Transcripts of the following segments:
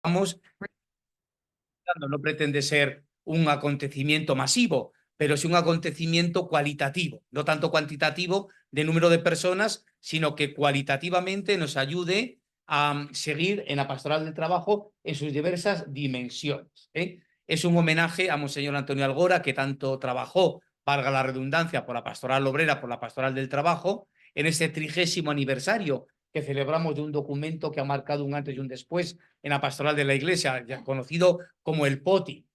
no pretende ser un acontecimiento masivo, pero sí un acontecimiento cualitativo, no tanto cuantitativo de número de personas, sino que cualitativamente nos ayude a seguir en la pastoral del trabajo en sus diversas dimensiones. Es un homenaje a Monseñor Antonio Algora, que tanto trabajó, valga la redundancia, por la pastoral obrera, por la pastoral del trabajo, en ese 30º aniversario que celebramos de un documento que ha marcado un antes y un después en la pastoral de la Iglesia, ya conocido como el POTI,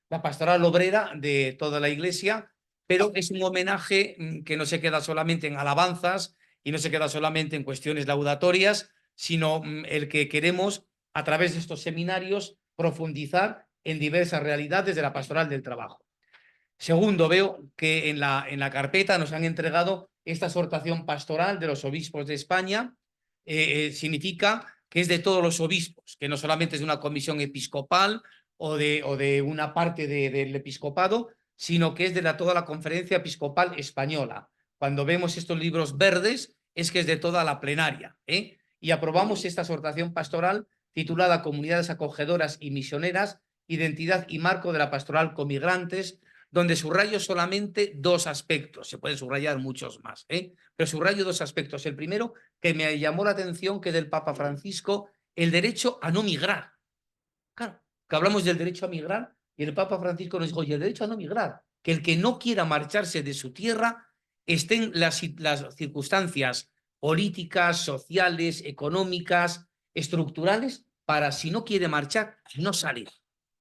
la pastoral obrera de toda la Iglesia, pero es un homenaje que no se queda solamente en alabanzas y no se queda solamente en cuestiones laudatorias, sino el que queremos, a través de estos seminarios, profundizar en diversas realidades de la pastoral del trabajo. Segundo, veo que en la carpeta nos han entregado esta exhortación pastoral de los obispos de España. Significa que es de todos los obispos, que no solamente es de una comisión episcopal o de una parte del episcopado, sino que es de toda la conferencia episcopal española. Cuando vemos estos libros verdes, es que es de toda la plenaria. Y aprobamos esta exhortación pastoral titulada Comunidades acogedoras y misioneras, identidad y marco de la pastoral con migrantes, donde subrayo solamente dos aspectos, se pueden subrayar muchos más, pero subrayo dos aspectos. El primero, que me llamó la atención, que del Papa Francisco, el derecho a no migrar. Claro, que hablamos del derecho a migrar y el Papa Francisco nos dijo, oye, el derecho a no migrar, que el que no quiera marcharse de su tierra estén las circunstancias políticas, sociales, económicas, estructurales, para si no quiere marchar, no salir.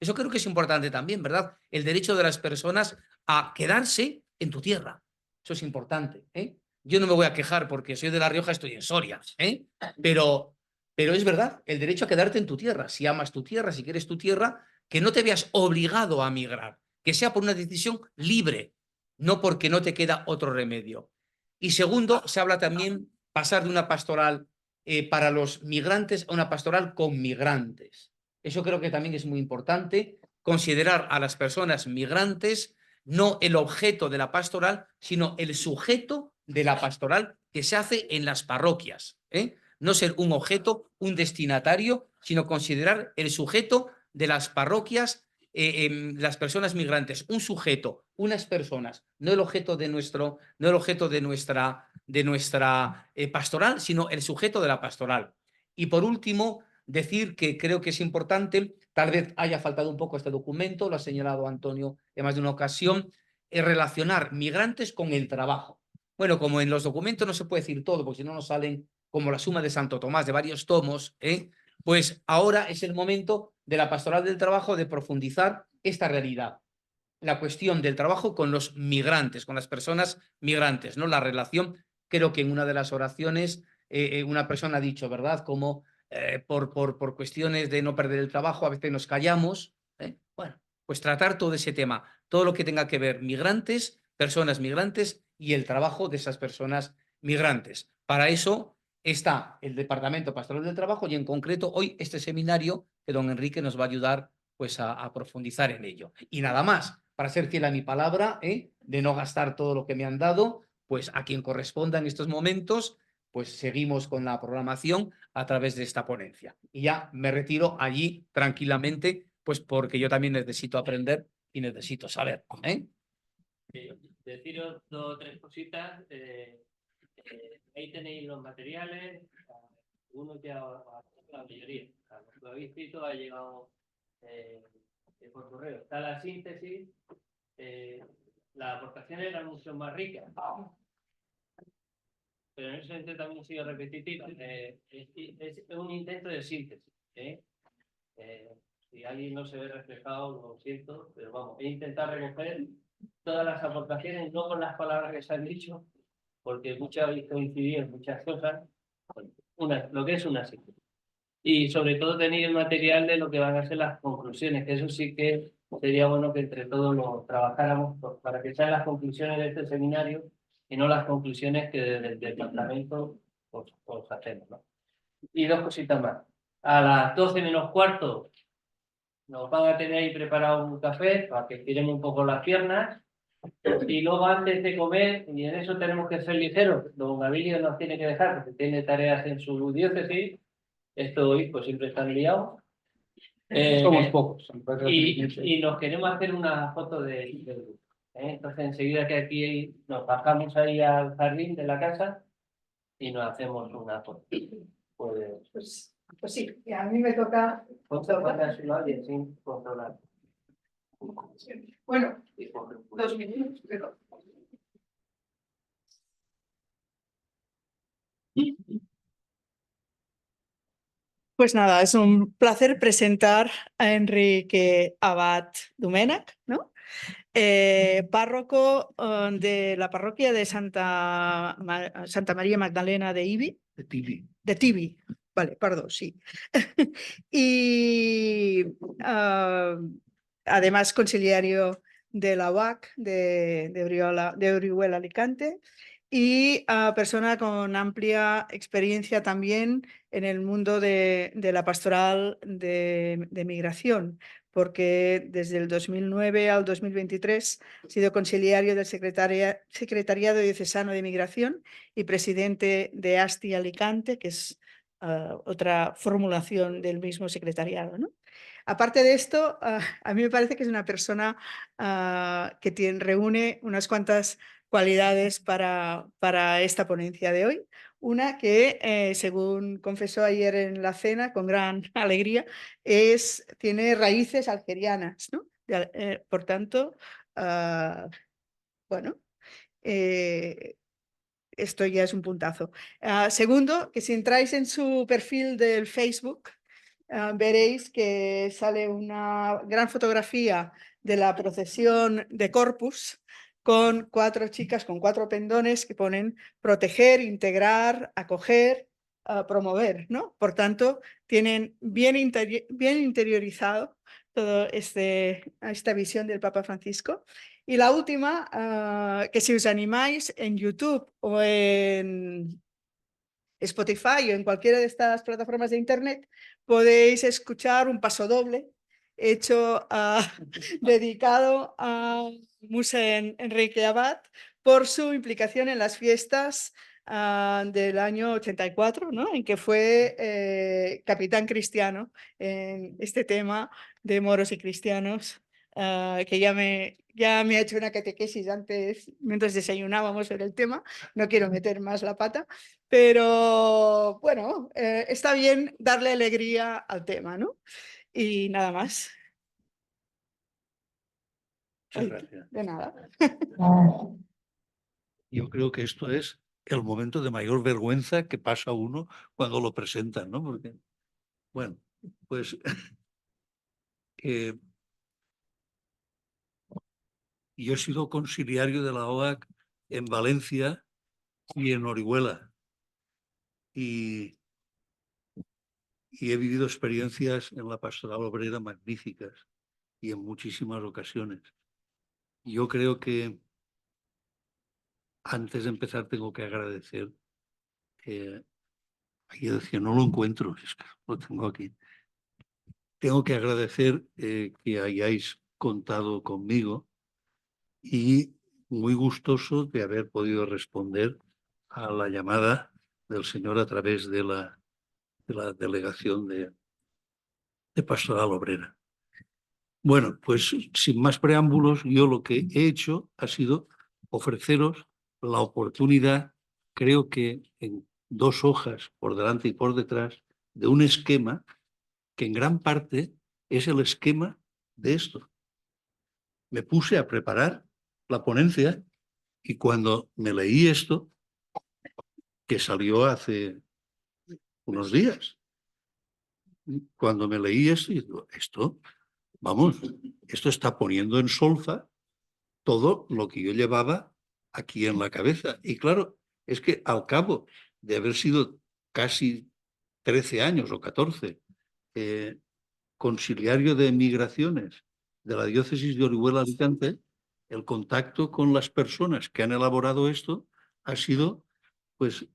Eso creo que es importante también, ¿verdad? El derecho de las personas a quedarse en tu tierra. Eso es importante. Yo no me voy a quejar porque soy de La Rioja, estoy en Soria, pero es verdad, el derecho a quedarte en tu tierra, si amas tu tierra, si quieres tu tierra, que no te veas obligado a migrar, que sea por una decisión libre, no porque no te queda otro remedio. Y segundo, se habla también pasar de una pastoral para los migrantes a una pastoral con migrantes. Eso creo que también es muy importante, considerar a las personas migrantes no el objeto de la pastoral, sino el sujeto de la pastoral que se hace en las parroquias. No ser un objeto, un destinatario, sino considerar el sujeto de las parroquias, las personas migrantes, un sujeto, unas personas, no el objeto de nuestra pastoral, sino el sujeto de la pastoral. Y por último, decir que creo que es importante, tal vez haya faltado un poco este documento, lo ha señalado Antonio en más de una ocasión, relacionar migrantes con el trabajo. Bueno, como en los documentos no se puede decir todo, porque si no nos salen como la suma de Santo Tomás de varios tomos, pues ahora es el momento de la pastoral del trabajo de profundizar esta realidad. La cuestión del trabajo con los migrantes, con las personas migrantes, ¿no? La relación, creo que en una de las oraciones una persona ha dicho, ¿verdad? Como por cuestiones de no perder el trabajo, a veces nos callamos. Bueno, pues tratar todo ese tema, todo lo que tenga que ver migrantes, personas migrantes y el trabajo de esas personas migrantes. Para eso está el Departamento Pastoral del Trabajo y en concreto hoy este seminario que don Enrique nos va a ayudar pues a profundizar en ello. Y nada más, para ser fiel a mi palabra, de no gastar todo lo que me han dado, pues a quien corresponda en estos momentos, pues seguimos con la programación a través de esta ponencia. Y ya me retiro allí tranquilamente, pues porque yo también necesito aprender y necesito saber. Deciros dos o tres cositas. Ahí tenéis los materiales, uno ya la mayoría. Lo que habéis escrito ha llegado por correo. Está la síntesis. Las aportaciones eran mucho más ricas, pero en ese sentido también ha sido repetitivo. Es un intento de síntesis. Si alguien no se ve reflejado, lo siento, pero vamos, he intentado recoger todas las aportaciones, no con las palabras que se han dicho, porque muchas habéis coincidido en muchas cosas, lo que es una síntesis. Y sobre todo tenéis el material de lo que van a ser las conclusiones, que eso sí que sería bueno que entre todos lo trabajáramos para que sean las conclusiones de este seminario y no las conclusiones que desde el departamento os hacemos, ¿no? Y dos cositas más. A las 12 menos cuarto nos van a tener ahí preparado un café para que estiremos un poco las piernas. Y luego antes de comer, y en eso tenemos que ser ligeros, don Gavilio nos tiene que dejar porque tiene tareas en su diócesis. Esto hoy pues siempre están liados. Somos pocos. Y nos queremos hacer una foto del grupo. Entonces, enseguida que aquí nos bajamos ahí al jardín de la casa y nos hacemos una foto. Pues sí, y a mí me toca. Alguien sin controlar. Bueno, 2 minutos, pero. Pues nada, es un placer presentar a Enrique Abad Domènech, ¿no? Párroco de la parroquia de Santa María Magdalena de Ibi. De Tibi. Vale, perdón, sí. Y además conciliario de la UAC de Orihuela Alicante y persona con amplia experiencia también en el mundo de la pastoral de migración, porque desde el 2009 al 2023 ha sido conciliario del Secretariado Diocesano de Migración y presidente de ASTI Alicante, que es otra formulación del mismo secretariado, ¿no? Aparte de esto, a mí me parece que es una persona que reúne unas cuantas cualidades para esta ponencia de hoy. Una que, según confesó ayer en la cena, con gran alegría, tiene raíces algerianas, ¿no? Por tanto, bueno, esto ya es un puntazo. Segundo, que si entráis en su perfil del Facebook, veréis que sale una gran fotografía de la procesión de Corpus con 4 chicas con 4 pendones que ponen proteger, integrar, acoger, promover, ¿no? Por tanto, tienen bien interiorizado toda esta visión del Papa Francisco. Y la última, que si os animáis en YouTube o en Spotify o en cualquiera de estas plataformas de internet, podéis escuchar un pasodoble hecho dedicado a Museo Enrique Abad por su implicación en las fiestas del año 84, ¿no? En que fue capitán cristiano en este tema de moros y cristianos, que ya me ha hecho una catequesis antes, mientras desayunábamos sobre el tema. No quiero meter más la pata, pero bueno, está bien darle alegría al tema, ¿no? Y nada más. Muchas gracias. De nada. Yo creo que esto es el momento de mayor vergüenza que pasa uno cuando lo presentan, ¿no? Porque, bueno, pues yo he sido conciliario de la OAC en Valencia y en Orihuela y he vivido experiencias en la pastoral obrera magníficas y en muchísimas ocasiones. Yo creo que antes de empezar tengo que agradecer, aquí decía, no lo encuentro, es que lo tengo aquí. Tengo que agradecer que hayáis contado conmigo y muy gustoso de haber podido responder a la llamada del Señor a través de la delegación de Pastoral Obrera. Bueno, pues sin más preámbulos, yo lo que he hecho ha sido ofreceros la oportunidad, creo que en 2 hojas, por delante y por detrás, de un esquema que en gran parte es el esquema de esto. Me puse a preparar la ponencia y cuando me leí esto, que salió hace unos días, cuando me leí esto, vamos, esto está poniendo en solfa todo lo que yo llevaba aquí en la cabeza. Y claro, es que al cabo de haber sido casi 13 años o 14 conciliario de migraciones de la diócesis de Orihuela Alicante, el contacto con las personas que han elaborado esto ha sido pues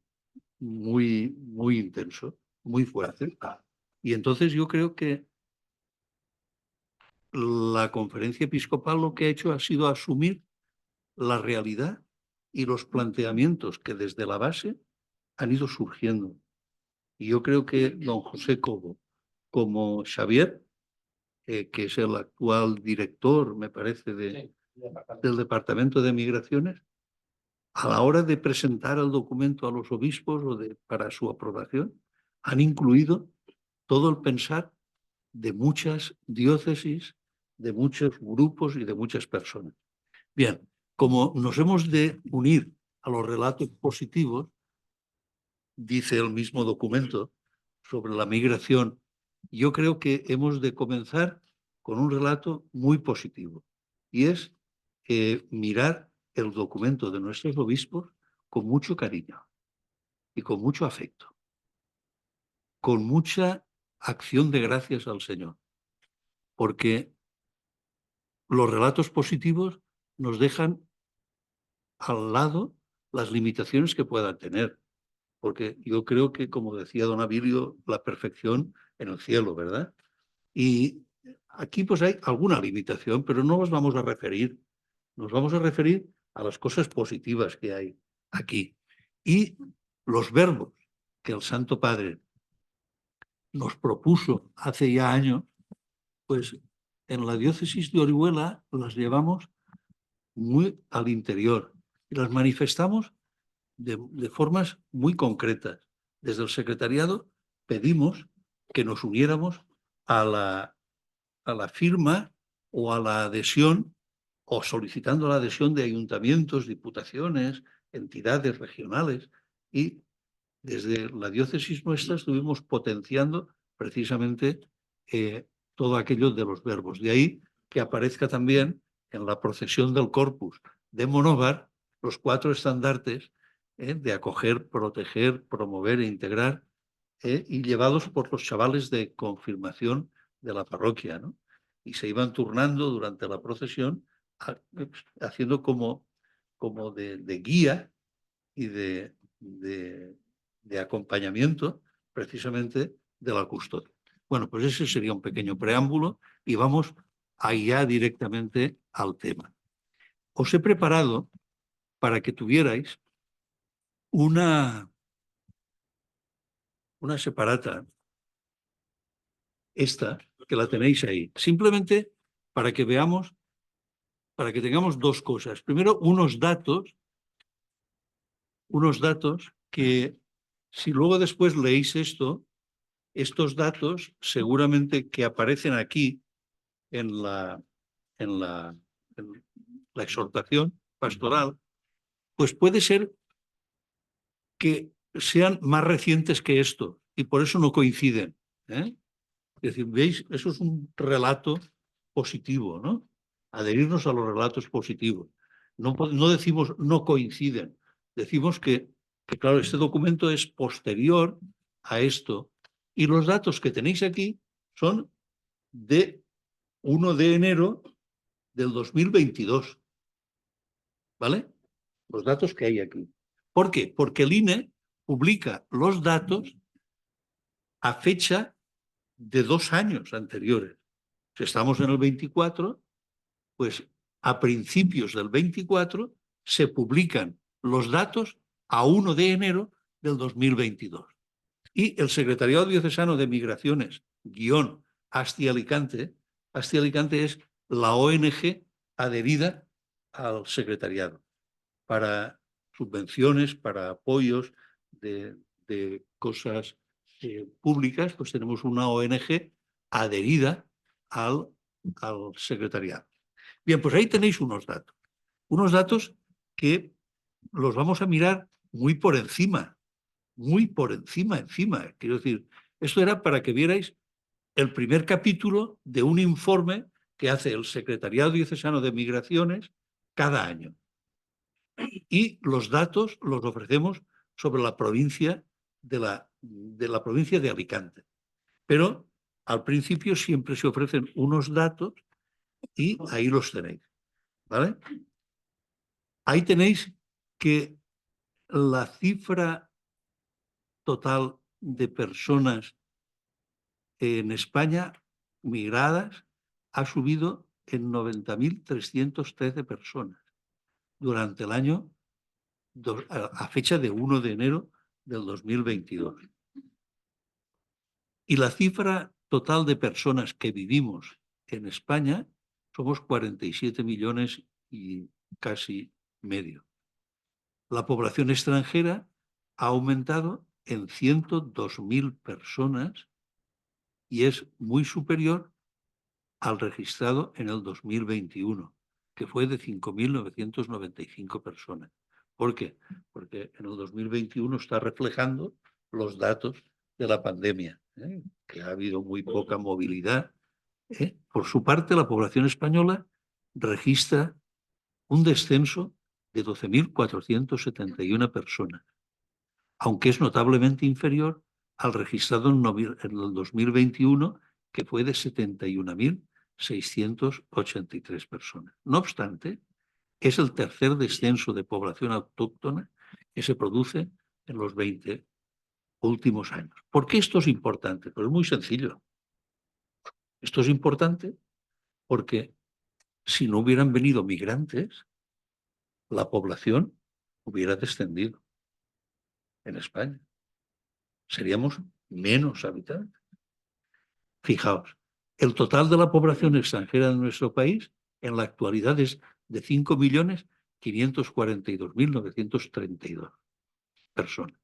muy, muy intenso, muy fuerte. Y entonces yo creo que la conferencia episcopal lo que ha hecho ha sido asumir la realidad y los planteamientos que desde la base han ido surgiendo. Y yo creo que don José Cobo, como Xavier, que es el actual director, me parece, Sí, del Departamento de Migraciones, a la hora de presentar el documento a los obispos para su aprobación, han incluido todo el pensar de muchas diócesis, de muchos grupos y de muchas personas. Bien, como nos hemos de unir a los relatos positivos, dice el mismo documento sobre la migración, yo creo que hemos de comenzar con un relato muy positivo, y es mirar el documento de nuestros obispos con mucho cariño y con mucho afecto, con mucha acción de gracias al Señor, porque los relatos positivos nos dejan al lado las limitaciones que puedan tener, porque yo creo que, como decía don Abilio, la perfección en el cielo, ¿verdad? Y aquí pues hay alguna limitación, pero no nos vamos a referir. Nos vamos a referir a las cosas positivas que hay aquí. Y los verbos que el Santo Padre nos propuso hace ya años, pues en la diócesis de Orihuela las llevamos muy al interior y las manifestamos de formas muy concretas. Desde el secretariado pedimos que nos uniéramos a la firma o a la adhesión, o solicitando la adhesión de ayuntamientos, diputaciones, entidades regionales, y desde la diócesis nuestra estuvimos potenciando precisamente todo aquello de los verbos. De ahí que aparezca también en la procesión del Corpus de Monóvar los 4 estandartes de acoger, proteger, promover e integrar, y llevados por los chavales de confirmación de la parroquia, ¿no? Y se iban turnando durante la procesión, haciendo como de guía y de acompañamiento precisamente de la custodia. Bueno, pues ese sería un pequeño preámbulo y vamos allá directamente al tema. Os he preparado para que tuvierais una separata, esta, que la tenéis ahí, simplemente para que veamos, para que tengamos dos cosas. Primero, unos datos que, si luego después leéis esto, estos datos seguramente que aparecen aquí en la exhortación pastoral, pues puede ser que sean más recientes que esto y por eso no coinciden, ¿eh? Es decir, veis, eso es un relato positivo, ¿no? Adherirnos a los relatos positivos. No decimos no coinciden, decimos que, claro, este documento es posterior a esto y los datos que tenéis aquí son de 1 de enero del 2022, ¿vale? Los datos que hay aquí. ¿Por qué? Porque el INE publica los datos a fecha de 2 años anteriores. Si estamos en el 24, pues a principios del 24 se publican los datos a 1 de enero del 2022. Y el Secretariado Diocesano de Migraciones, Asti Alicante es la ONG adherida al secretariado para subvenciones, para apoyos de cosas públicas, pues tenemos una ONG adherida al secretariado. Bien, pues ahí tenéis unos datos que los vamos a mirar muy por encima. Quiero decir, esto era para que vierais el primer capítulo de un informe que hace el Secretariado Diocesano de Migraciones cada año. Y los datos los ofrecemos sobre la provincia de la provincia de Alicante. Pero al principio siempre se ofrecen unos datos y ahí los tenéis, ¿vale? Ahí tenéis que la cifra total de personas en España migradas ha subido en 90.313 personas durante el año a fecha de 1 de enero del 2022. Y la cifra total de personas que vivimos en España somos 47 millones y casi medio. La población extranjera ha aumentado en 102.000 personas y es muy superior al registrado en el 2021, que fue de 5.995 personas. ¿Por qué? Porque en el 2021 está reflejando los datos de la pandemia, que ha habido muy poca movilidad. Por su parte, la población española registra un descenso de 12.471 personas, aunque es notablemente inferior al registrado en el 2021, que fue de 71.683 personas. No obstante, es el tercer descenso de población autóctona que se produce en los 20 últimos años. ¿Por qué esto es importante? Pues es muy sencillo. Esto es importante porque si no hubieran venido migrantes, la población hubiera descendido en España. Seríamos menos habitantes. Fijaos, el total de la población extranjera de nuestro país en la actualidad es de 5.542.932 personas,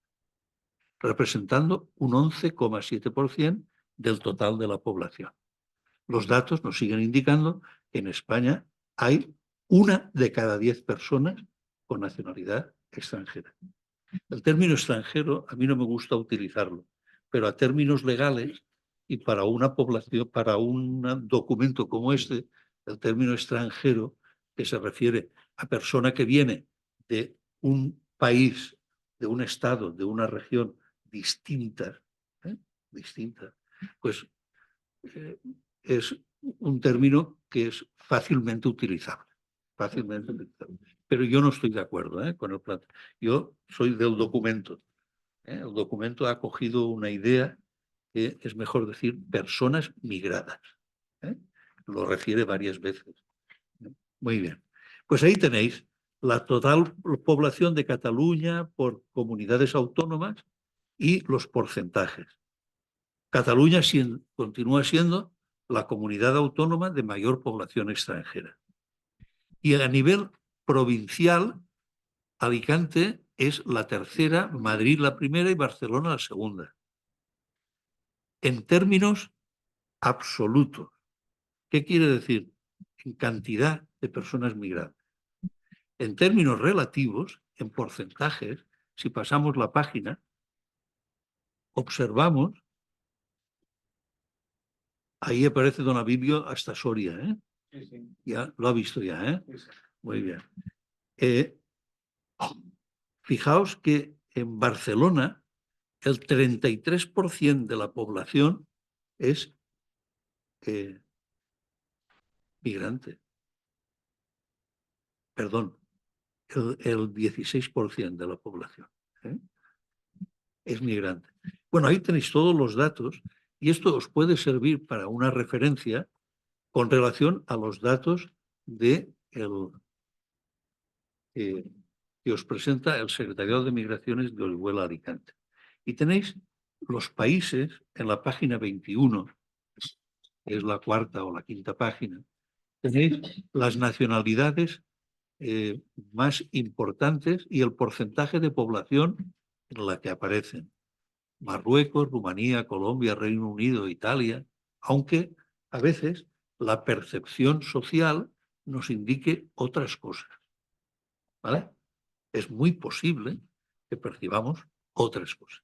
representando un 11,7% del total de la población. Los datos nos siguen indicando que en España hay 1 de cada 10 personas con nacionalidad extranjera. El término extranjero a mí no me gusta utilizarlo, pero a términos legales y para una población, para un documento como este, el término extranjero, que se refiere a persona que viene de un país, de un estado, de una región distinta, pues es un término que es fácilmente utilizable. Pero yo no estoy de acuerdo con el plan. Yo soy del documento. El documento ha cogido una idea que es mejor decir personas migradas. Lo refiere varias veces. Muy bien. Pues ahí tenéis la total población de Cataluña por comunidades autónomas y los porcentajes. Cataluña continúa siendo la comunidad autónoma de mayor población extranjera. Y a nivel provincial, Alicante es la tercera, Madrid la primera y Barcelona la segunda. En términos absolutos. ¿Qué quiere decir? En cantidad de personas migradas. En términos relativos, en porcentajes, si pasamos la página, observamos, ahí aparece Don Abibio hasta Soria, Sí, sí. Ya lo ha visto ya, Sí, sí. Muy bien. Fijaos que en Barcelona el 33% de la población es migrante. Perdón, el 16% de la población es migrante. Bueno, ahí tenéis todos los datos y esto os puede servir para una referencia con relación a los datos de que os presenta el Secretariado de Migraciones de Orihuela Alicante. Y tenéis los países en la página 21, que es la cuarta o la quinta página, tenéis las nacionalidades más importantes y el porcentaje de población en la que aparecen. Marruecos, Rumanía, Colombia, Reino Unido, Italia, aunque a veces la percepción social nos indique otras cosas. ¿Vale? Es muy posible que percibamos otras cosas.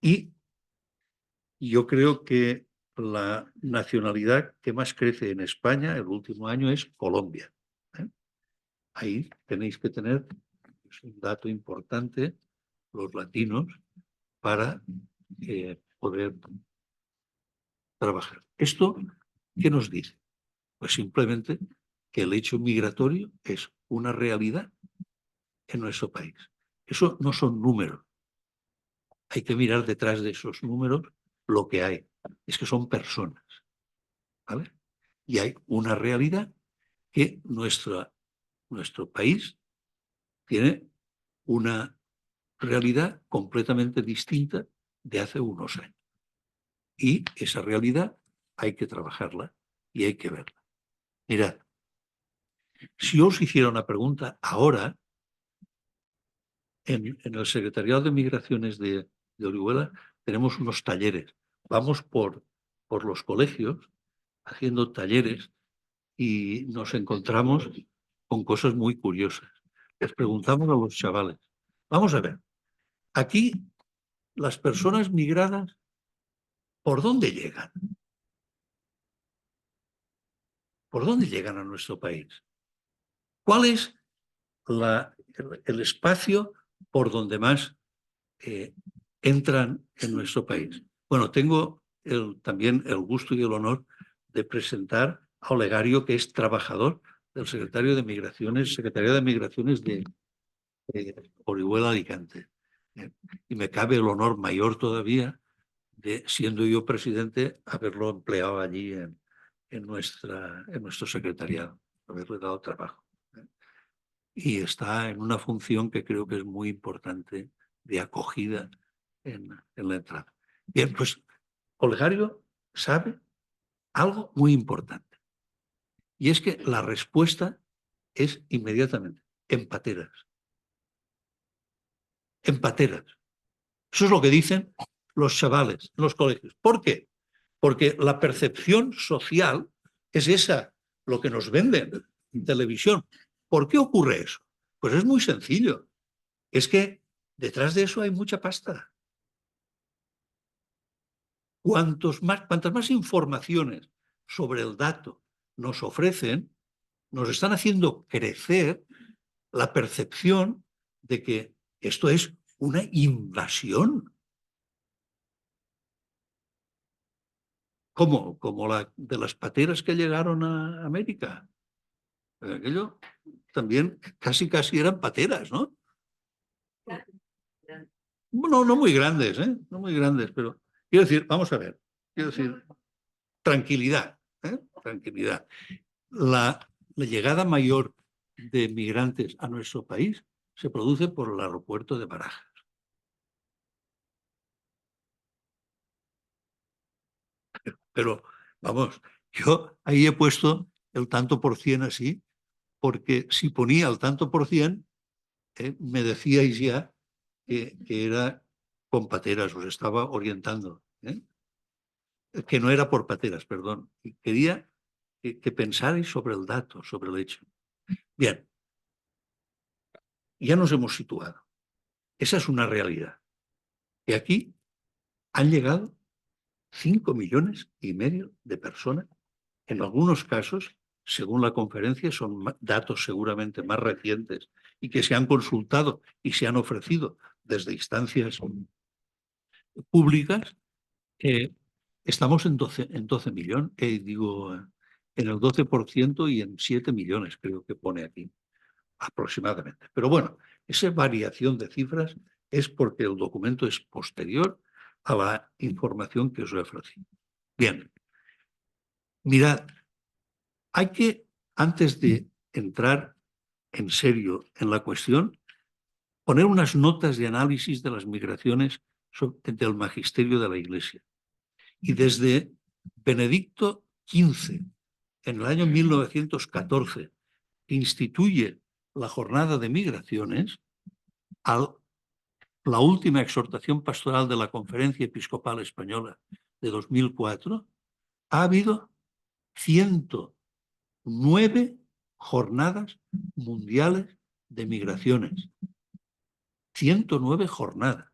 Y yo creo que la nacionalidad que más crece en España el último año es Colombia. Ahí tenéis que tener, es un dato importante, los latinos, para poder trabajar. ¿Esto qué nos dice? Pues simplemente que el hecho migratorio es una realidad en nuestro país. Eso no son números. Hay que mirar detrás de esos números lo que hay. Es que son personas. ¿Vale? Y hay una realidad que nuestro país tiene una realidad completamente distinta de hace unos años. Y esa realidad hay que trabajarla y hay que verla. Mirad, si yo os hiciera una pregunta ahora, en el Secretariado de Migraciones de Orihuela tenemos unos talleres. Vamos por los colegios haciendo talleres y nos encontramos con cosas muy curiosas. Les preguntamos a los chavales, vamos a ver, aquí las personas migradas, ¿por dónde llegan? ¿Por dónde llegan a nuestro país? ¿Cuál es el espacio por donde más entran en nuestro país? Bueno, tengo también el gusto y el honor de presentar a Olegario, que es trabajador del Secretario de Migraciones, Secretaría de Migraciones de Orihuela Alicante. Y me cabe el honor mayor todavía de, siendo yo presidente, haberlo empleado allí en nuestro secretariado, haberle dado trabajo. Y está en una función que creo que es muy importante de acogida en la entrada. Bien, pues Olegario sabe algo muy importante. Y es que la respuesta es inmediatamente en pateras. En pateras. Eso es lo que dicen los chavales en los colegios. ¿Por qué? Porque la percepción social es esa, lo que nos venden en televisión. ¿Por qué ocurre eso? Pues es muy sencillo. Es que detrás de eso hay mucha pasta. Cuantas más informaciones sobre el dato nos ofrecen, nos están haciendo crecer la percepción de que esto es una invasión. Como la de las pateras que llegaron a América. Aquello también casi eran pateras, ¿no? Bueno, no muy grandes, ¿eh? No muy grandes, pero quiero decir, vamos a ver, quiero decir, tranquilidad, ¿eh? Tranquilidad. La llegada mayor de migrantes a nuestro país se produce por el aeropuerto de Barajas. Pero, vamos, yo ahí he puesto el tanto por cien así, porque si ponía el tanto por cien, me decíais ya que era con pateras, os estaba orientando. Que no era por pateras, perdón. Y quería que pensarais sobre el dato, sobre el hecho. Bien, ya nos hemos situado. Esa es una realidad. Y aquí han llegado 5,5 millones de personas. En algunos casos, según la conferencia, son datos seguramente más recientes y que se han consultado y se han ofrecido desde instancias públicas. Estamos en 12 millones, en el 12% y en 7 millones, creo que pone aquí, aproximadamente. Pero bueno, esa variación de cifras es porque el documento es posterior a la información que os he ofrecido. Bien, mirad, hay que, antes de entrar en serio en la cuestión, poner unas notas de análisis de las migraciones del magisterio de la Iglesia. Y desde Benedicto XV, en el año 1914, que instituye la jornada de migraciones, la última exhortación pastoral de la Conferencia Episcopal Española de 2004, ha habido 109 jornadas mundiales de migraciones. 109 jornadas.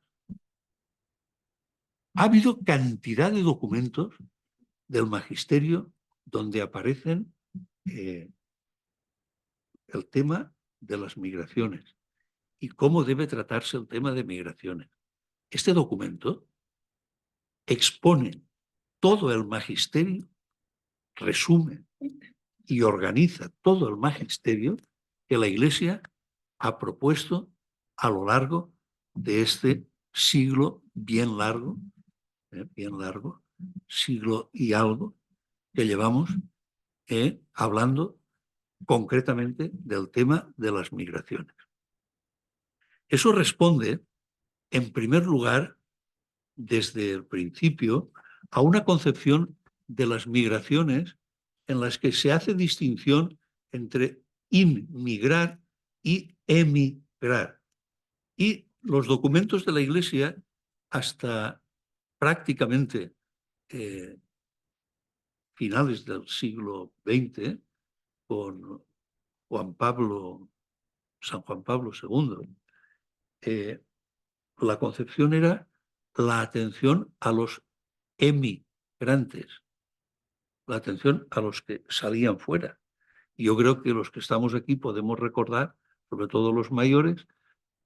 Ha habido cantidad de documentos del magisterio donde aparecen el tema de las migraciones y cómo debe tratarse el tema de migraciones. Este documento expone todo el magisterio, resume y organiza todo el magisterio que la Iglesia ha propuesto a lo largo de este siglo bien largo, siglo y algo, que llevamos hablando concretamente del tema de las migraciones. Eso responde, en primer lugar, desde el principio, a una concepción de las migraciones en las que se hace distinción entre inmigrar y emigrar. Y los documentos de la Iglesia, hasta prácticamente finales del siglo XX, con San Juan Pablo II, la concepción era la atención a los emigrantes, la atención a los que salían fuera. Y yo creo que los que estamos aquí podemos recordar, sobre todo los mayores,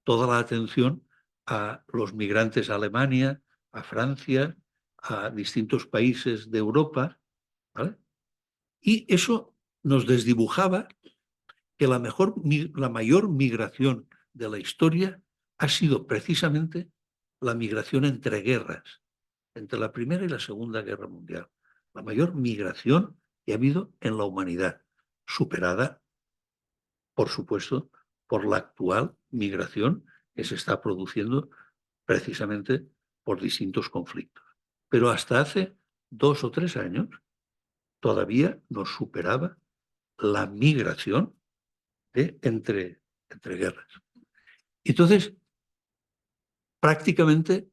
toda la atención a los migrantes a Alemania, a Francia, a distintos países de Europa, ¿vale? Y eso nos desdibujaba que la mayor migración de la historia ha sido precisamente la migración entre guerras, entre la Primera y la Segunda Guerra Mundial. La mayor migración que ha habido en la humanidad, superada, por supuesto, por la actual migración que se está produciendo precisamente por distintos conflictos. Pero hasta hace 2 o 3 años todavía nos superaba la migración entre guerras. Entonces, prácticamente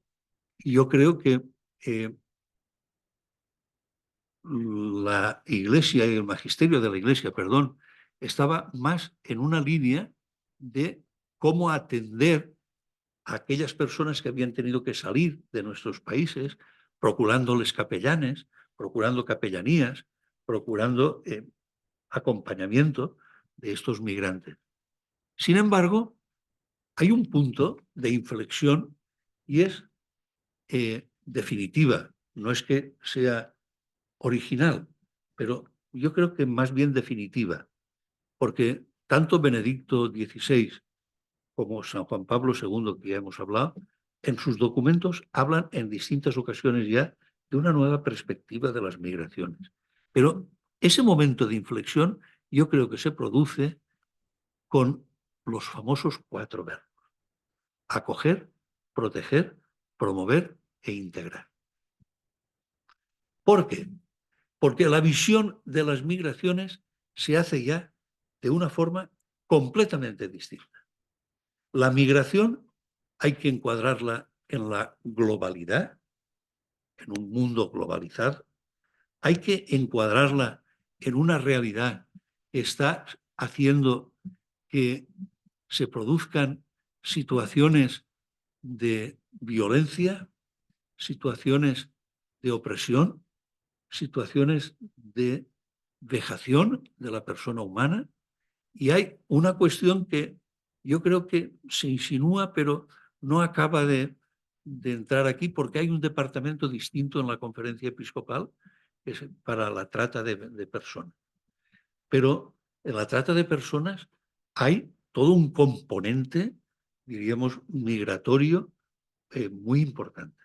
yo creo que la Iglesia y el magisterio de la Iglesia, perdón, estaba más en una línea de cómo atender a aquellas personas que habían tenido que salir de nuestros países, procurándoles capellanes, procurando capellanías, procurando acompañamiento de estos migrantes. Sin embargo, hay un punto de inflexión y es definitiva. No es que sea original, pero yo creo que más bien definitiva, porque tanto Benedicto XVI como San Juan Pablo II, que ya hemos hablado, en sus documentos hablan en distintas ocasiones ya de una nueva perspectiva de las migraciones. Pero ese momento de inflexión yo creo que se produce con los famosos 4 verbos: acoger, proteger, promover e integrar. ¿Por qué? Porque la visión de las migraciones se hace ya de una forma completamente distinta. La migración hay que encuadrarla en la globalidad, en un mundo globalizado. Hay que encuadrarla en una realidad que está haciendo que se produzcan situaciones de violencia, situaciones de opresión, situaciones de vejación de la persona humana. Y hay una cuestión que yo creo que se insinúa, pero no acaba de entrar aquí, porque hay un departamento distinto en la Conferencia Episcopal que es para la trata de personas. Pero en la trata de personas hay todo un componente, diríamos, migratorio muy importante.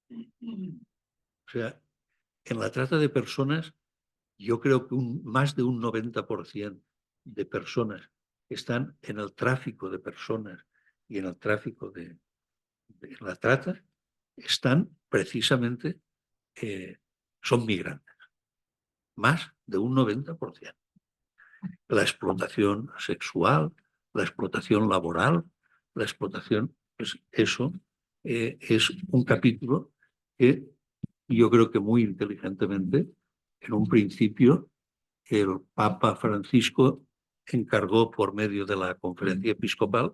O sea, en la trata de personas, yo creo que más de un 90% de personas que están en el tráfico de personas y en el tráfico de la trata, están precisamente, son migrantes. Más de un 90%. La explotación sexual, la explotación laboral, la explotación, pues eso es un capítulo que yo creo que muy inteligentemente, en un principio, el Papa Francisco encargó por medio de la Conferencia Episcopal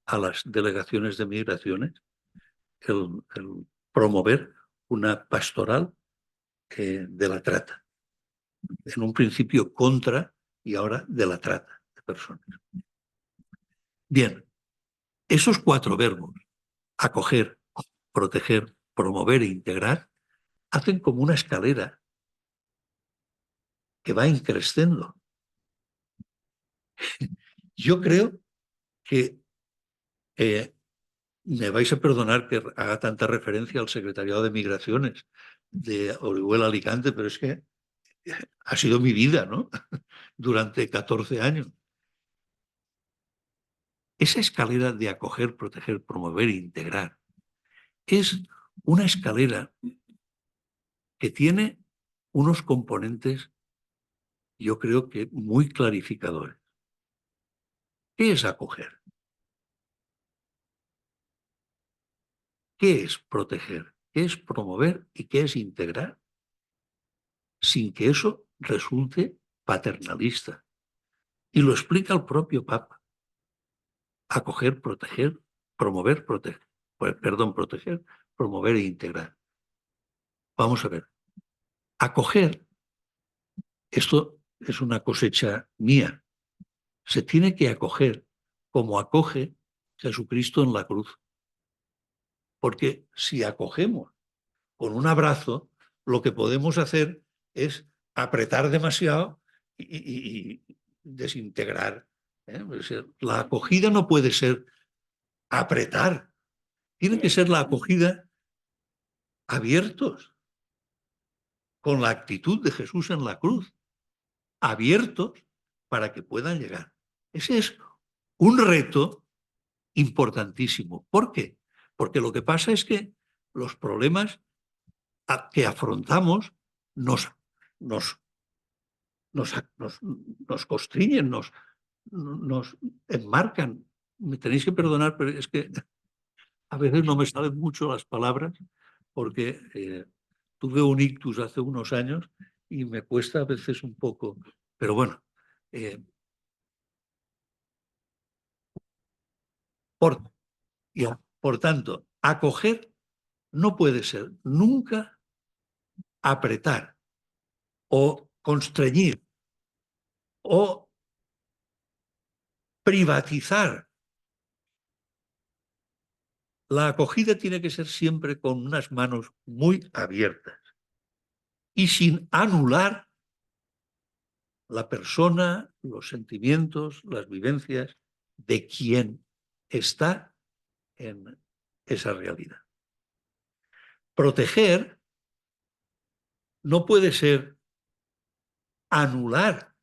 a las delegaciones de migraciones el promover una pastoral de la trata. En un principio contra y ahora de la trata de personas. Bien, esos 4 verbos, acoger, proteger, promover e integrar, hacen como una escalera que va increciendo. Yo creo que me vais a perdonar que haga tanta referencia al Secretariado de Migraciones de Orihuela Alicante, pero es que ha sido mi vida, ¿no? Durante 14 años. Esa escalera de acoger, proteger, promover e integrar es una escalera que tiene unos componentes, yo creo que muy clarificadores. ¿Qué es acoger? ¿Qué es proteger? ¿Qué es promover? ¿Y qué es integrar? Sin que eso resulte paternalista. Y lo explica el propio Papa. Acoger, proteger, promover, proteger. Perdón, proteger, promover e integrar. Vamos a ver. Acoger, esto es una cosecha mía. Se tiene que acoger como acoge Jesucristo en la cruz. Porque si acogemos con un abrazo, lo que podemos hacer es apretar demasiado y desintegrar. La acogida no puede ser apretar, tiene que ser la acogida abiertos, con la actitud de Jesús en la cruz, abiertos para que puedan llegar. Ese es un reto importantísimo. ¿Por qué? Porque lo que pasa es que los problemas que afrontamos nos constriñen, nos enmarcan. Me tenéis que perdonar, pero es que a veces no me salen mucho las palabras porque tuve un ictus hace unos años y me cuesta a veces un poco. Pero bueno, por tanto, acoger no puede ser nunca apretar o constreñir o privatizar. La acogida tiene que ser siempre con unas manos muy abiertas y sin anular la persona, los sentimientos, las vivencias de quien está en esa realidad. Proteger no puede ser anular.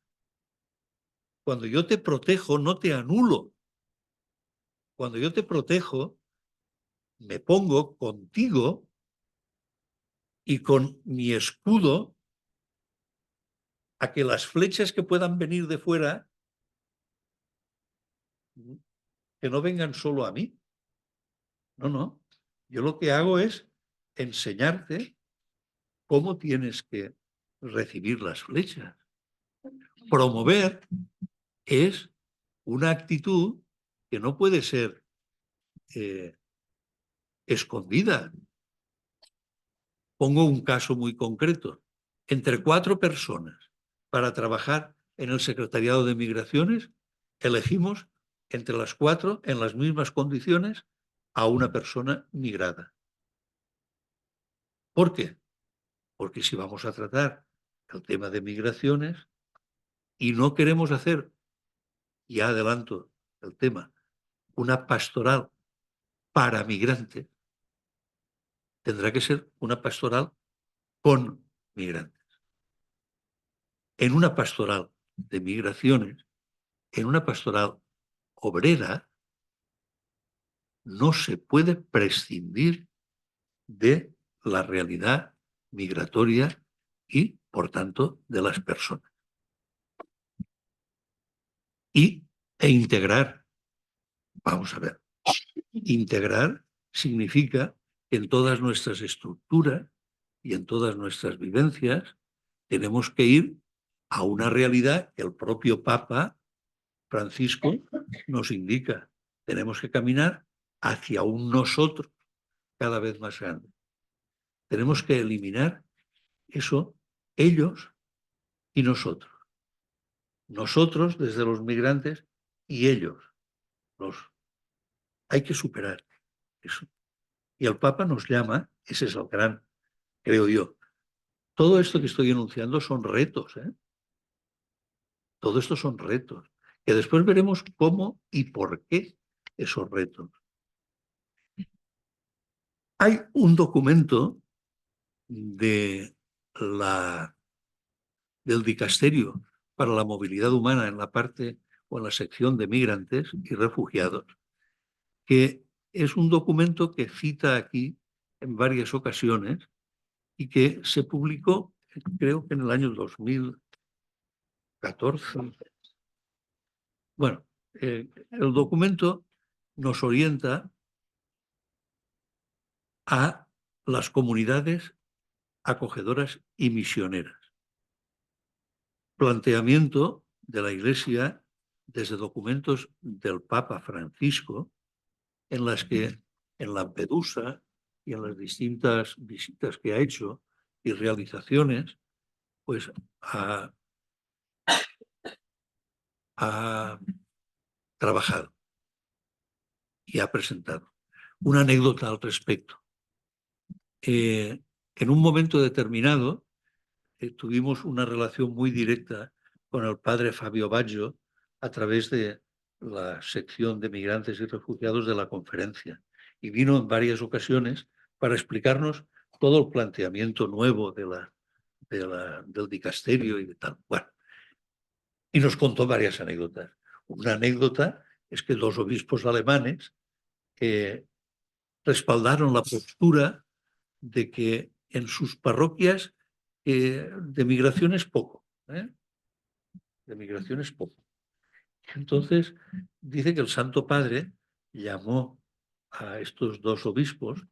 Cuando yo te protejo, no te anulo. Cuando yo te protejo, me pongo contigo y con mi escudo a que las flechas que puedan venir de fuera, que no vengan solo a mí. No, no. Yo lo que hago es enseñarte cómo tienes que recibir las flechas. Promover es una actitud que no puede ser escondida. Pongo un caso muy concreto. Entre 4 personas para trabajar en el Secretariado de Migraciones, elegimos entre las 4, en las mismas condiciones, a una persona migrada. ¿Por qué? Porque si vamos a tratar el tema de migraciones y no queremos hacer, ya adelanto el tema, una pastoral para migrantes, tendrá que ser una pastoral con migrantes. En una pastoral de migraciones, en una pastoral obrera, no se puede prescindir de la realidad migratoria y, por tanto, de las personas. E integrar. Vamos a ver. Integrar significa que en todas nuestras estructuras y en todas nuestras vivencias tenemos que ir a una realidad que el propio Papa Francisco nos indica. Tenemos que caminar hacia un nosotros cada vez más grande. Tenemos que eliminar eso, ellos y nosotros. Nosotros desde los migrantes y ellos. Hay que superar eso. Y el Papa nos llama, ese es el gran, creo yo. Todo esto que estoy enunciando son retos, ¿eh? Todo esto son retos, que después veremos cómo y por qué esos retos. Hay un documento del Dicasterio para la Movilidad Humana en la parte o en la sección de migrantes y refugiados, que es un documento que cita aquí en varias ocasiones y que se publicó, creo que en el año 2014. Bueno, el documento nos orienta a las comunidades acogedoras y misioneras. Planteamiento de la Iglesia desde documentos del Papa Francisco, en las que en Lampedusa y en las distintas visitas que ha hecho y realizaciones, pues ha trabajado y ha presentado. Una anécdota al respecto. En un momento determinado tuvimos una relación muy directa con el padre Fabio Baggio a través de la sección de migrantes y refugiados de la conferencia, y vino en varias ocasiones para explicarnos todo el planteamiento nuevo del dicasterio y de tal. Bueno, y nos contó varias anécdotas. Una anécdota es que 2 obispos alemanes respaldaron la postura de que en sus parroquias de migración es poco. De migración es poco. Entonces, dice que el Santo Padre llamó a estos 2 obispos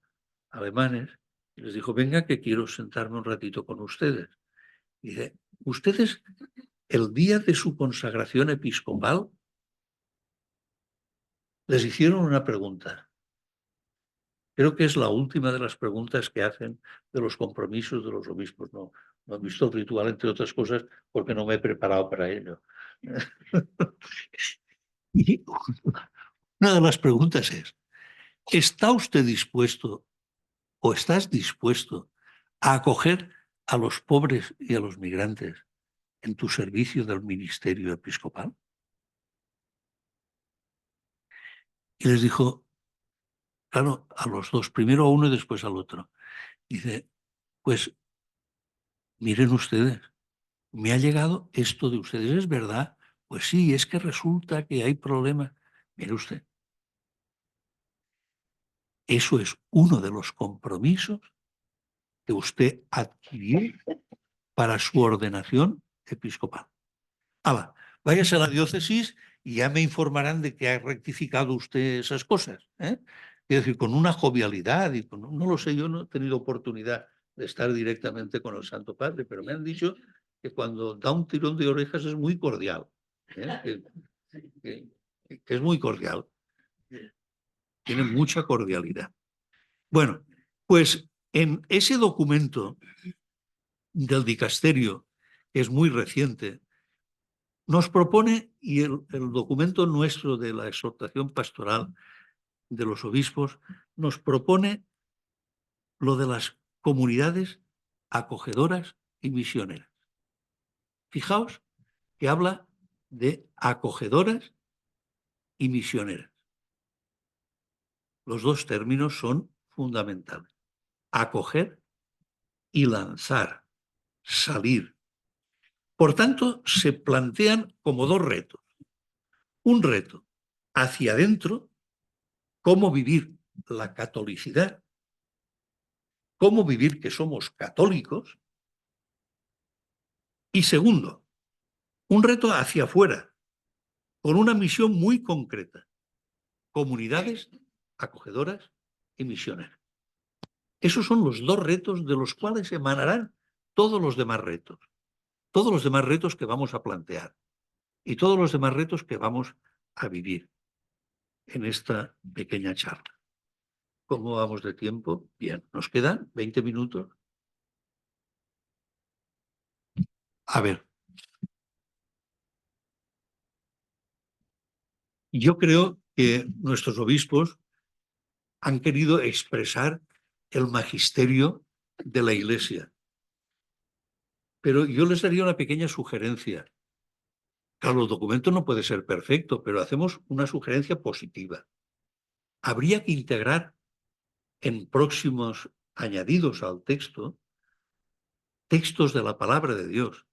alemanes y les dijo: venga, que quiero sentarme un ratito con ustedes. Y dice: ustedes, el día de su consagración episcopal, les hicieron una pregunta. Creo que es la última de las preguntas que hacen de los compromisos de los obispos. No he visto el ritual, entre otras cosas, porque no me he preparado para ello. Y una de las preguntas es: ¿está usted dispuesto o estás dispuesto a acoger a los pobres y a los migrantes en tu servicio del ministerio episcopal? Y les dijo, claro, a los 2, primero a uno y después al otro. Dice: pues miren ustedes, me ha llegado esto de ustedes, ¿es verdad? Pues sí, es que resulta que hay problemas. Mire usted, eso es uno de los compromisos que usted adquirió para su ordenación episcopal. Váyase a la diócesis y ya me informarán de que ha rectificado usted esas cosas. Es decir, con una jovialidad, y no lo sé, yo no he tenido oportunidad de estar directamente con el Santo Padre, pero me han dicho que cuando da un tirón de orejas es muy cordial, que es muy cordial, tiene mucha cordialidad. Bueno, pues en ese documento del dicasterio, que es muy reciente, nos propone, y el documento nuestro de la exhortación pastoral de los obispos, nos propone lo de las comunidades acogedoras y misioneras. Fijaos que habla de acogedoras y misioneras. Los 2 términos son fundamentales. Acoger y lanzar, salir. Por tanto, se plantean como 2 retos. Un reto hacia adentro, cómo vivir la catolicidad, cómo vivir que somos católicos. Y segundo, un reto hacia afuera, con una misión muy concreta: comunidades acogedoras y misioneras. Esos son los 2 retos de los cuales emanarán todos los demás retos que vamos a plantear y todos los demás retos que vamos a vivir en esta pequeña charla. ¿Cómo vamos de tiempo? Bien, nos quedan 20 minutos. A ver, yo creo que nuestros obispos han querido expresar el magisterio de la Iglesia. Pero yo les daría una pequeña sugerencia. Claro, el documento no puede ser perfecto, pero hacemos una sugerencia positiva. Habría que integrar en próximos añadidos al texto textos de la palabra de Dios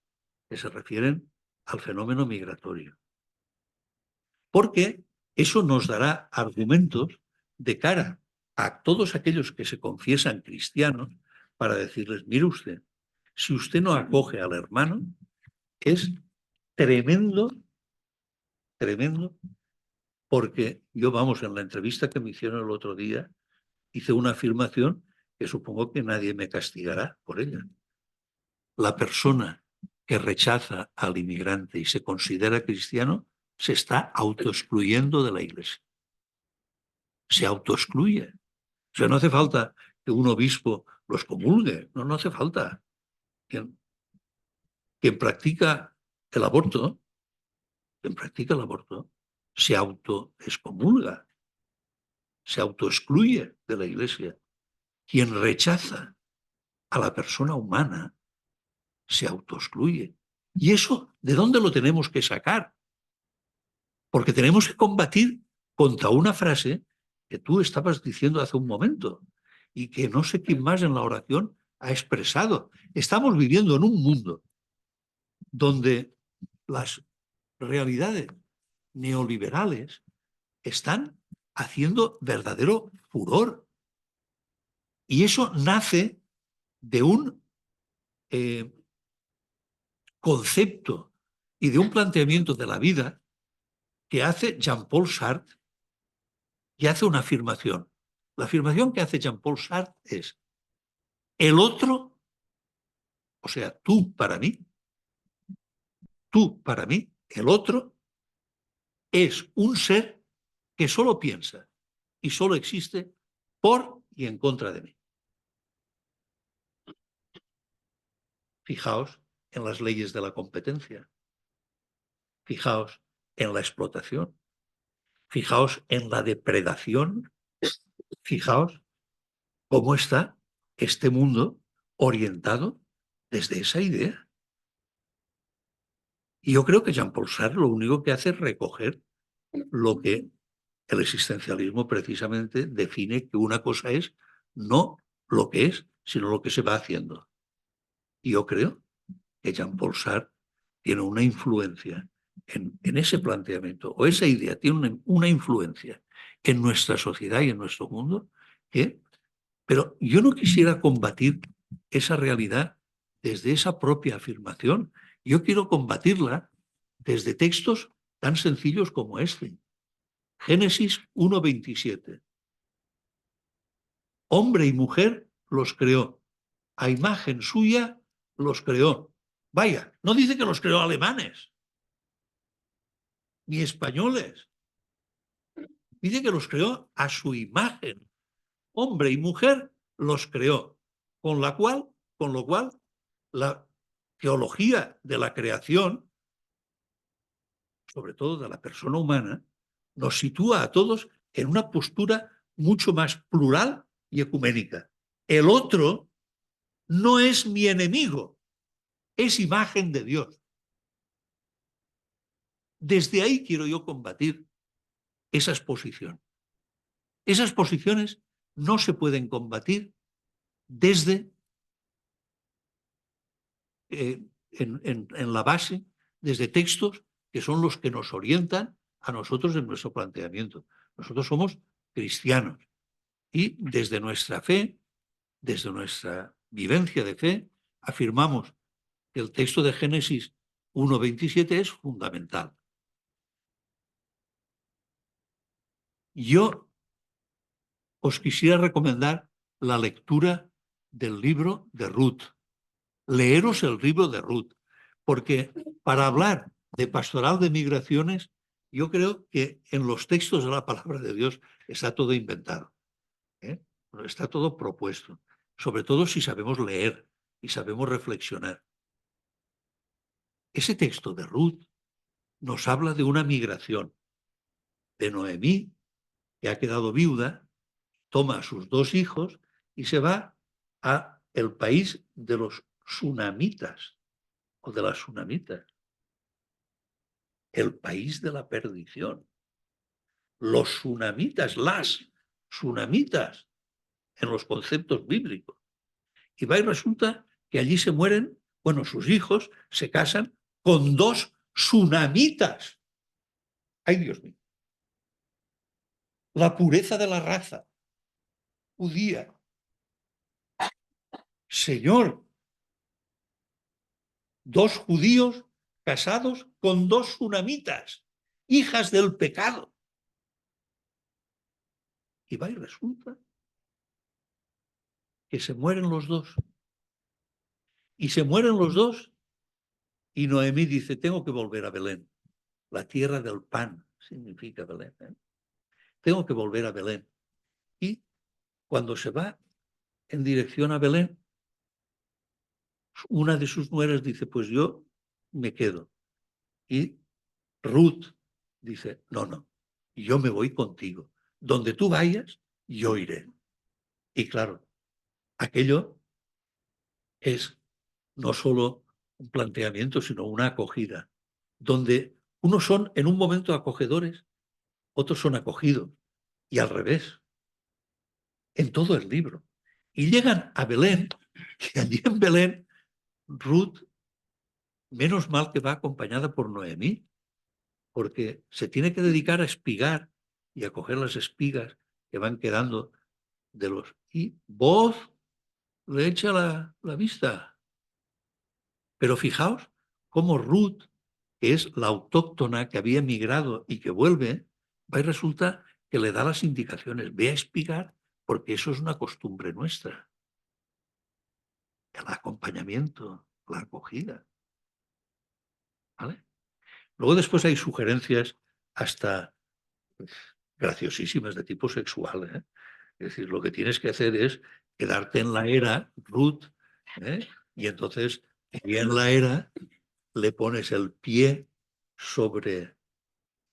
que se refieren al fenómeno migratorio. Porque eso nos dará argumentos de cara a todos aquellos que se confiesan cristianos para decirles, mire usted, si usted no acoge al hermano, es tremendo, tremendo, porque yo, vamos, en la entrevista que me hicieron el otro día, hice una afirmación que supongo que nadie me castigará por ella. La persona que rechaza al inmigrante y se considera cristiano se está autoexcluyendo de la Iglesia. Se autoexcluye. O sea, no hace falta que un obispo los comulgue, no hace falta. Quien practica el aborto, se autoexcomulga, se autoexcluye de la Iglesia. Quien rechaza a la persona humana se autoexcluye. ¿Y eso de dónde lo tenemos que sacar? Porque tenemos que combatir contra una frase que tú estabas diciendo hace un momento y que no sé quién más en la oración ha expresado. Estamos viviendo en un mundo donde las realidades neoliberales están haciendo verdadero furor. Y eso nace de un concepto y de un planteamiento de la vida que hace Jean-Paul Sartre, y hace una afirmación. La afirmación que hace Jean-Paul Sartre es: el otro, o sea, tú para mí, el otro es un ser que solo piensa y solo existe por y en contra de mí. Fijaos en las leyes de la competencia. Fijaos en la explotación. Fijaos en la depredación. Fijaos cómo está este mundo orientado desde esa idea. Y yo creo que Jean-Paul Sartre lo único que hace es recoger lo que el existencialismo precisamente define, que una cosa es no lo que es, sino lo que se va haciendo. Y yo creo que Jean-Paul Sartre tiene una influencia en ese planteamiento, o esa idea tiene una influencia en nuestra sociedad y en nuestro mundo, pero yo no quisiera combatir esa realidad desde esa propia afirmación. Yo quiero combatirla desde textos tan sencillos como este. Génesis 1:27. Hombre y mujer los creó. A imagen suya los creó. Vaya, no dice que los creó alemanes, ni españoles. Dice que los creó a su imagen. Hombre y mujer los creó. Con lo cual, la teología de la creación, sobre todo de la persona humana, nos sitúa a todos en una postura mucho más plural y ecuménica. El otro no es mi enemigo, es imagen de Dios. Desde ahí quiero yo combatir esa exposición. Esas posiciones no se pueden combatir desde en la base, desde textos que son los que nos orientan a nosotros en nuestro planteamiento. Nosotros somos cristianos y desde nuestra fe, desde nuestra vivencia de fe, afirmamos que el texto de Génesis 1:27 es fundamental. Yo os quisiera recomendar la lectura del libro de Ruth. Leeros el libro de Ruth, porque para hablar de pastoral de migraciones, yo creo que en los textos de la palabra de Dios está todo inventado, está todo propuesto, sobre todo si sabemos leer y sabemos reflexionar. Ese texto de Ruth nos habla de una migración de Noemí, que ha quedado viuda, toma a sus 2 hijos y se va a el país de los sunamitas o de las sunamitas, el país de la perdición. Los sunamitas, las sunamitas, en los conceptos bíblicos. Y va y resulta que allí se mueren, bueno, sus hijos se casan con 2 sunamitas. ¡Ay, Dios mío! La pureza de la raza judía. Señor, 2 judíos casados con 2 sunamitas, hijas del pecado. Y va y resulta que se mueren los 2. Y se mueren los 2 y Noemí dice, tengo que volver a Belén. La tierra del pan significa Belén. Tengo que volver a Belén. Y cuando se va en dirección a Belén, una de sus nueras dice, pues yo me quedo. Y Ruth dice, no, yo me voy contigo. Donde tú vayas, yo iré. Y claro, aquello es no solo un planteamiento, sino una acogida, donde unos son en un momento acogedores, otros son acogidos, y al revés, en todo el libro. Y llegan a Belén, y allí en Belén, Ruth, menos mal que va acompañada por Noemí, porque se tiene que dedicar a espigar y a coger las espigas que van quedando de los... Y Booz le echa la vista. Pero fijaos cómo Ruth, que es la autóctona que había emigrado y que vuelve, va y resulta que le da las indicaciones. Ve a espigar, porque eso es una costumbre nuestra. El acompañamiento, la acogida. ¿Vale? Luego después hay sugerencias hasta graciosísimas de tipo sexual. ¿Eh? Es decir, lo que tienes que hacer es quedarte en la era, Ruth, ¿eh? Y entonces, y en la era, le pones el pie sobre,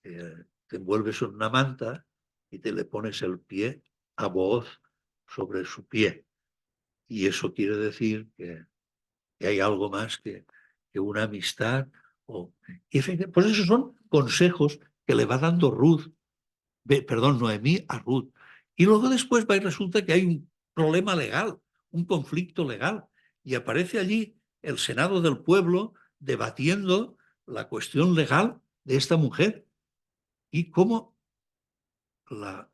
te envuelves en una manta y te le pones el pie a Booz sobre su pie. Y eso quiere decir que hay algo más que una amistad. Y pues esos son consejos que le va dando Noemí a Ruth. Y luego después va y resulta que hay un problema legal, un conflicto legal. Y aparece allí el Senado del pueblo debatiendo la cuestión legal de esta mujer. Y cómo la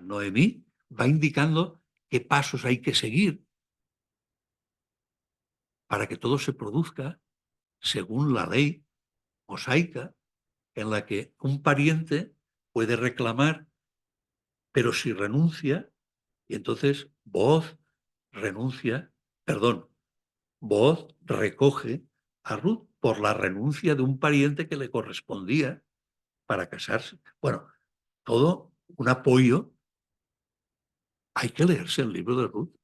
Noemí va indicando qué pasos hay que seguir para que todo se produzca según la ley mosaica, en la que un pariente puede reclamar, pero si renuncia, y entonces Booz recoge a Ruth por la renuncia de un pariente que le correspondía para casarse. Bueno, todo un apoyo. Hay que leerse el libro de Ruth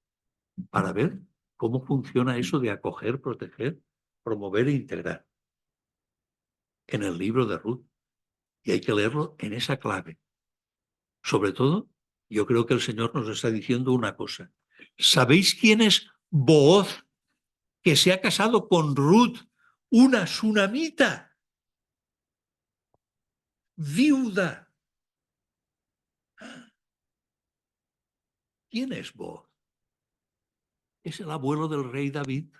para ver cómo funciona eso de acoger, proteger, promover e integrar. En el libro de Ruth. Y hay que leerlo en esa clave. Sobre todo, yo creo que el Señor nos está diciendo una cosa. ¿Sabéis quién es Booz, que se ha casado con Ruth, una sunamita, viuda? ¿Quién es Booz? Es el abuelo del rey David.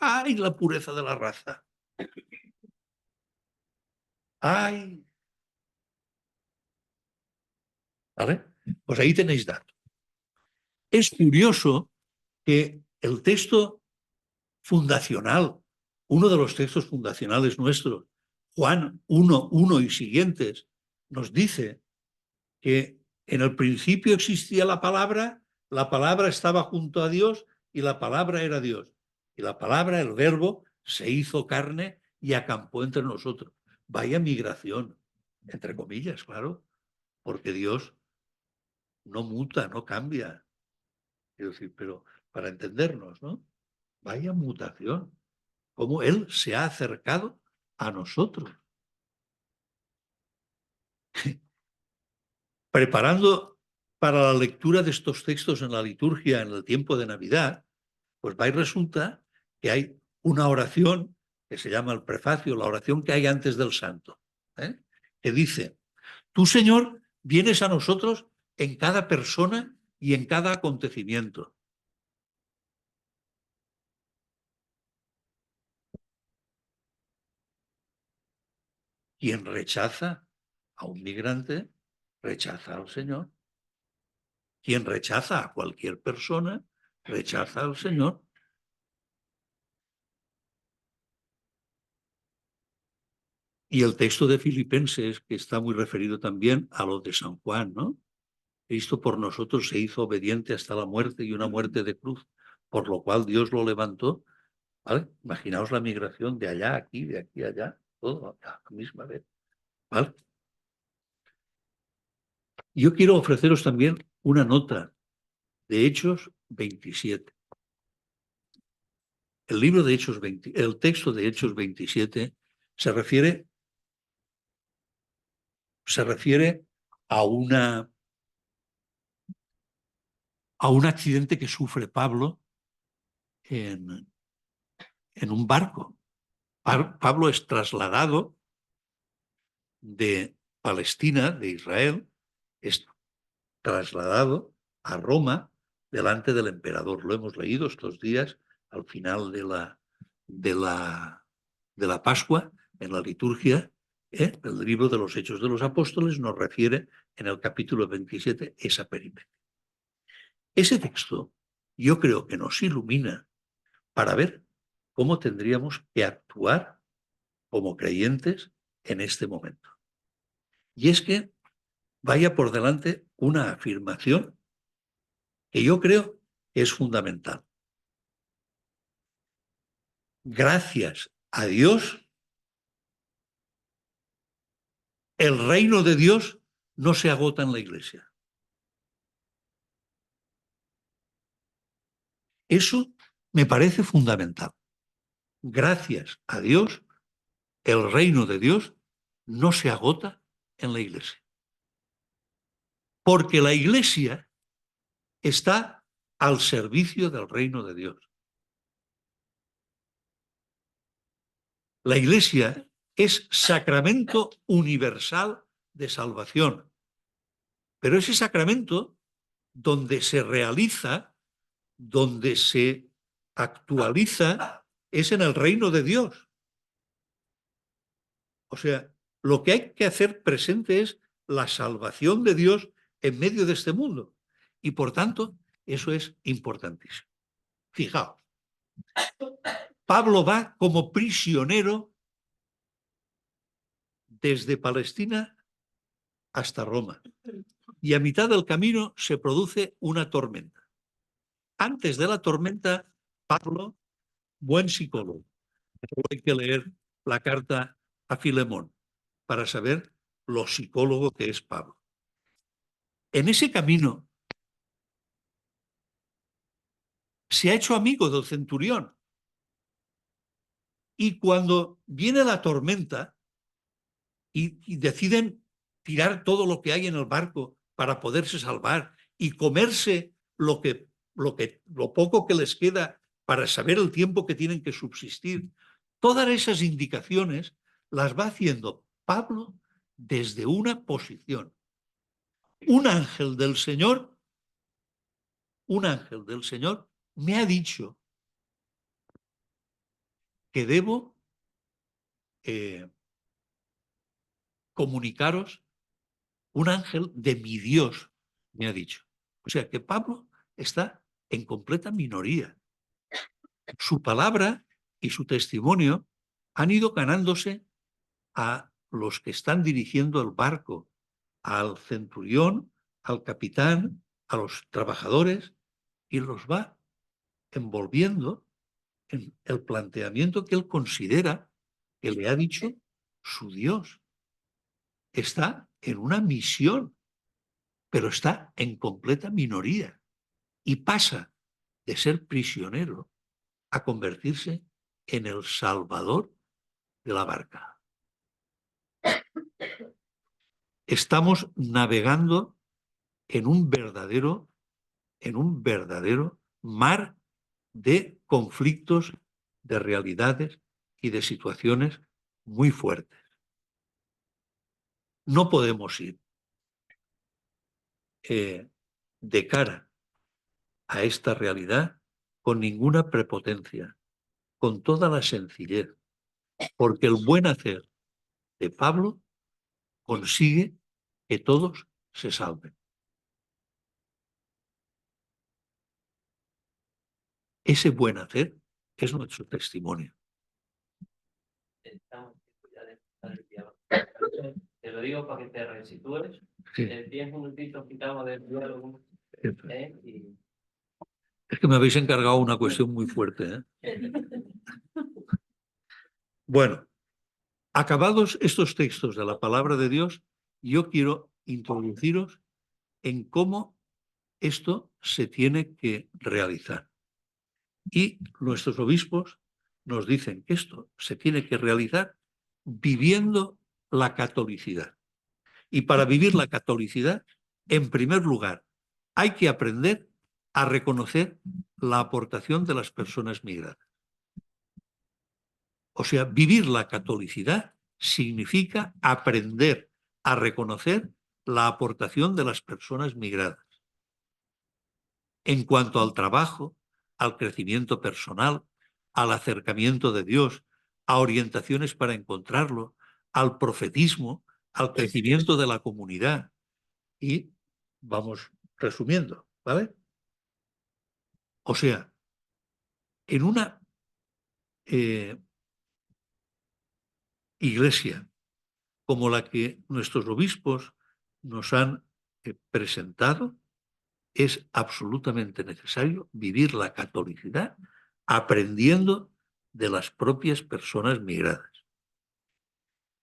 ¡Ay, la pureza de la raza! ¡Ay! ¿Vale? Pues ahí tenéis datos. Es curioso que el texto fundacional, uno de los textos fundacionales nuestros, Juan 1:1 y siguientes, nos dice que en el principio existía la palabra estaba junto a Dios y la palabra era Dios. Y la palabra, el verbo, se hizo carne y acampó entre nosotros. Vaya migración, entre comillas, claro, porque Dios no muta, no cambia. Quiero decir, pero para entendernos, ¿no? Vaya mutación. Cómo Él se ha acercado a nosotros. Preparando para la lectura de estos textos en la liturgia en el tiempo de Navidad, pues va y resulta que hay una oración que se llama el prefacio, la oración que hay antes del santo, que dice, tú, Señor, vienes a nosotros en cada persona y en cada acontecimiento. Quien rechaza a un migrante, rechaza al Señor. Quien rechaza a cualquier persona, rechaza al Señor. Y el texto de Filipenses, que está muy referido también a lo de San Juan, ¿no? Cristo por nosotros se hizo obediente hasta la muerte y una muerte de cruz, por lo cual Dios lo levantó. ¿Vale? Imaginaos la migración de allá a aquí, de aquí a allá, todo a la misma vez. ¿Vale? Yo quiero ofreceros también una nota de Hechos 27. El libro de Hechos 20, el texto de Hechos 27 se refiere a un accidente que sufre Pablo en un barco. Pablo es trasladado de Palestina, de Israel, es trasladado a Roma delante del emperador. Lo hemos leído estos días al final de la Pascua, en la liturgia. El libro de los Hechos de los Apóstoles nos refiere en el capítulo 27 esa peripecia. Ese texto yo creo que nos ilumina para ver cómo tendríamos que actuar como creyentes en este momento. Y es que vaya por delante una afirmación que yo creo que es fundamental. Gracias a Dios, el reino de Dios no se agota en la Iglesia. Eso me parece fundamental. Gracias a Dios, el reino de Dios no se agota en la Iglesia. Porque la Iglesia está al servicio del reino de Dios. La Iglesia es sacramento universal de salvación. Pero ese sacramento, donde se realiza, donde se actualiza, es en el reino de Dios. O sea, lo que hay que hacer presente es la salvación de Dios en medio de este mundo. Y por tanto, eso es importantísimo. Fijaos, Pablo va como prisionero desde Palestina hasta Roma. Y a mitad del camino se produce una tormenta. Antes de la tormenta, Pablo, buen psicólogo, hay que leer la carta a Filemón para saber lo psicólogo que es Pablo. En ese camino se ha hecho amigo del centurión. Y cuando viene la tormenta y deciden tirar todo lo que hay en el barco para poderse salvar y comerse lo poco que les queda para saber el tiempo que tienen que subsistir, todas esas indicaciones las va haciendo Pablo desde una posición. Un ángel del Señor me ha dicho que debo comunicaros, un ángel de mi Dios me ha dicho. O sea que Pablo está en completa minoría. Su palabra y su testimonio han ido ganándose a los que están dirigiendo el barco, al centurión, al capitán, a los trabajadores, y los va envolviendo en el planteamiento que él considera que le ha dicho su Dios. Está en una misión, pero está en completa minoría y pasa de ser prisionero a convertirse en el salvador de la barca. Estamos navegando en un verdadero mar de conflictos, de realidades y de situaciones muy fuertes. No podemos ir de cara a esta realidad con ninguna prepotencia, con toda la sencillez, porque el buen hacer de Pablo consigue que todos se salven. ese buen hacer es nuestro testimonio. Estamos ya de empezar el diálogo. Te lo digo para que te resitúes. Sí. 10 minutitos quitamos del diálogo. Y... Es que me habéis encargado una cuestión muy fuerte, ¿eh? Bueno, acabados estos textos de la palabra de Dios, yo quiero introduciros en cómo esto se tiene que realizar. Y nuestros obispos nos dicen que esto se tiene que realizar viviendo la catolicidad. Y para vivir la catolicidad, en primer lugar, hay que aprender a reconocer la aportación de las personas migradas. O sea, vivir la catolicidad significa aprender a reconocer la aportación de las personas migradas. En cuanto al trabajo, al crecimiento personal, al acercamiento de Dios, a orientaciones para encontrarlo, al profetismo, al crecimiento de la comunidad. Y vamos resumiendo, ¿vale? O sea, en una iglesia como la que nuestros obispos nos han presentado, es absolutamente necesario vivir la catolicidad aprendiendo de las propias personas migradas.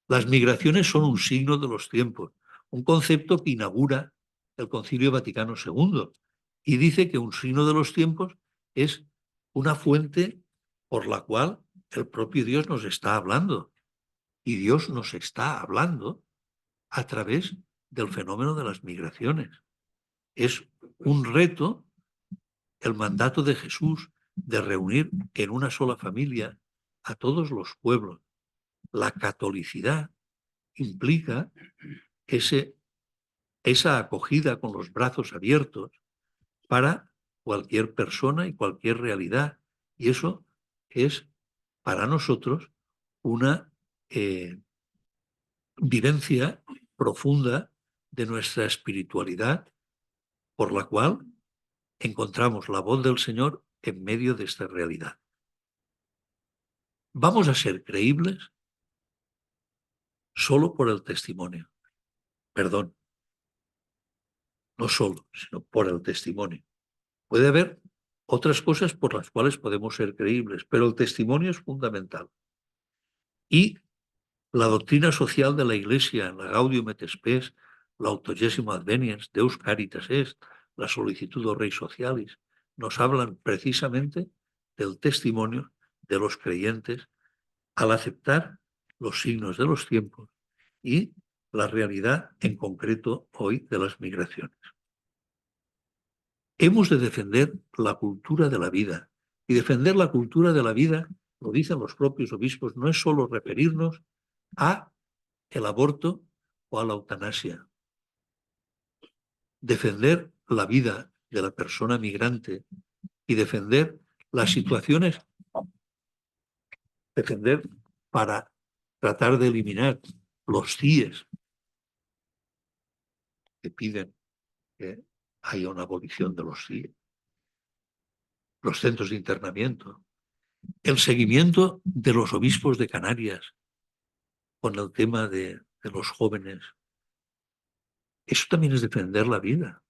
Las migraciones son un signo de los tiempos, un concepto que inaugura el Concilio Vaticano II y dice que un signo de los tiempos es una fuente por la cual el propio Dios nos está hablando. Y Dios nos está hablando a través del fenómeno de las migraciones. Es un reto el mandato de Jesús de reunir en una sola familia a todos los pueblos. La catolicidad implica esa acogida con los brazos abiertos para cualquier persona y cualquier realidad. Y eso es para nosotros una vivencia profunda de nuestra espiritualidad, por la cual encontramos la voz del Señor en medio de esta realidad. Vamos a ser creíbles solo por el testimonio. Perdón, no solo, sino por el testimonio. Puede haber otras cosas por las cuales podemos ser creíbles, pero el testimonio es fundamental. Y la doctrina social de la Iglesia, la Gaudium et Spes, la Octogesimo Adveniens, Deus Caritas Est, la Solicitudo Rei Socialis, nos hablan precisamente del testimonio de los creyentes al aceptar los signos de los tiempos y la realidad en concreto hoy de las migraciones. Hemos de defender la cultura de la vida. Y defender la cultura de la vida, lo dicen los propios obispos, no es solo referirnos a el aborto o a la eutanasia. Defender la vida de la persona migrante y defender las situaciones, defender para tratar de eliminar los CIEs que piden que haya una abolición de los CIE, los centros de internamiento, el seguimiento de los obispos de Canarias con el tema de los jóvenes. Eso también es defender la vida.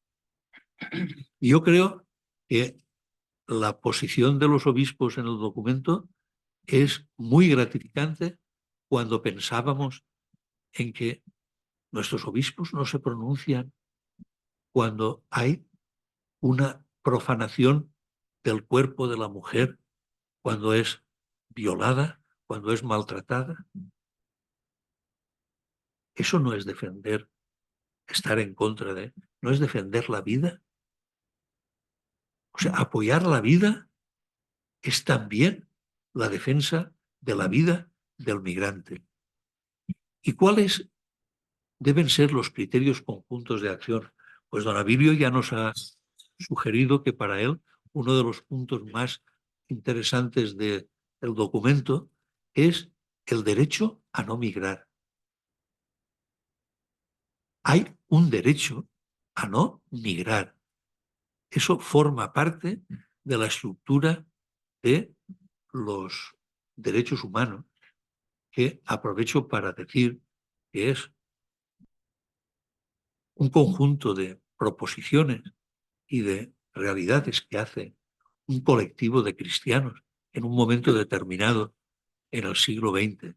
Y yo creo que la posición de los obispos en el documento es muy gratificante cuando pensábamos en que nuestros obispos no se pronuncian cuando hay una profanación del cuerpo de la mujer, cuando es violada, cuando es maltratada. Eso no es defender, estar en contra de, no es defender la vida. O sea, apoyar la vida es también la defensa de la vida del migrante. ¿Y cuáles deben ser los criterios conjuntos de acción? Pues don Abilio ya nos ha sugerido que para él uno de los puntos más interesantes del documento es el derecho a no migrar. Hay un derecho a no migrar. Eso forma parte de la estructura de los derechos humanos, que aprovecho para decir que es un conjunto de proposiciones y de realidades que hace un colectivo de cristianos en un momento determinado en el siglo XX.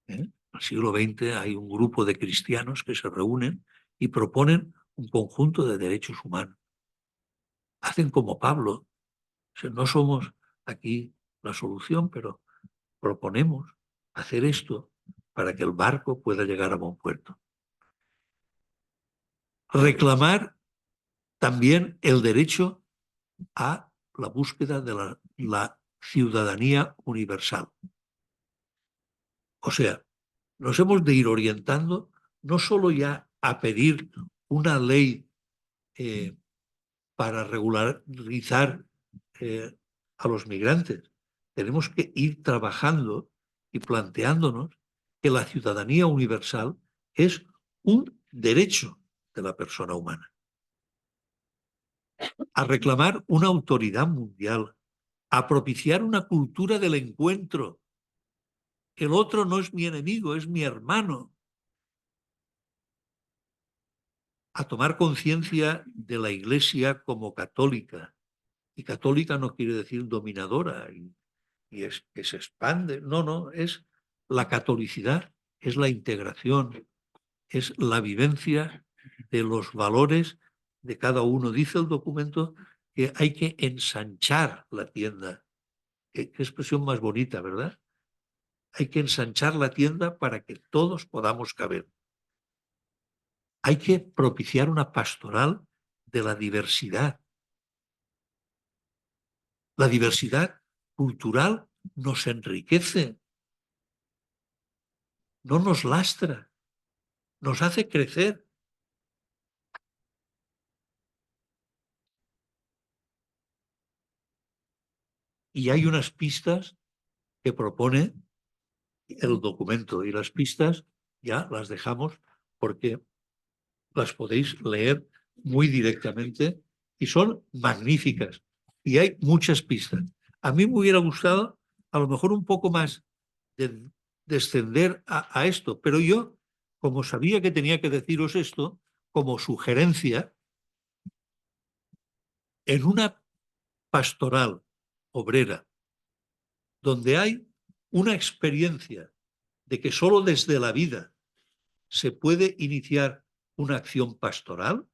En el siglo XX hay un grupo de cristianos que se reúnen y proponen un conjunto de derechos humanos. Hacen como Pablo. O sea, no somos aquí la solución, pero proponemos hacer esto para que el barco pueda llegar a buen puerto. Reclamar también el derecho a la búsqueda de la ciudadanía universal. O sea, nos hemos de ir orientando no solo ya a pedir una ley para regularizar a los migrantes. Tenemos que ir trabajando y planteándonos que la ciudadanía universal es un derecho de la persona humana. A reclamar una autoridad mundial, a propiciar una cultura del encuentro. El otro no es mi enemigo, es mi hermano. A tomar conciencia de la Iglesia como católica. Y católica no quiere decir dominadora y es que se expande. No, no, es la catolicidad, es la integración, es la vivencia de los valores de cada uno. Dice el documento que hay que ensanchar la tienda. Qué expresión más bonita, ¿verdad? Hay que ensanchar la tienda para que todos podamos caber. Hay que propiciar una pastoral de la diversidad. La diversidad cultural nos enriquece, no nos lastra, nos hace crecer. Y hay unas pistas que propone el documento, y las pistas ya las dejamos porque las podéis leer muy directamente y son magníficas. Y hay muchas pistas. A mí me hubiera gustado a lo mejor un poco más de descender a esto, pero yo, como sabía que tenía que deciros esto, como sugerencia, en una pastoral obrera donde hay una experiencia de que solo desde la vida se puede iniciar una acción pastoral,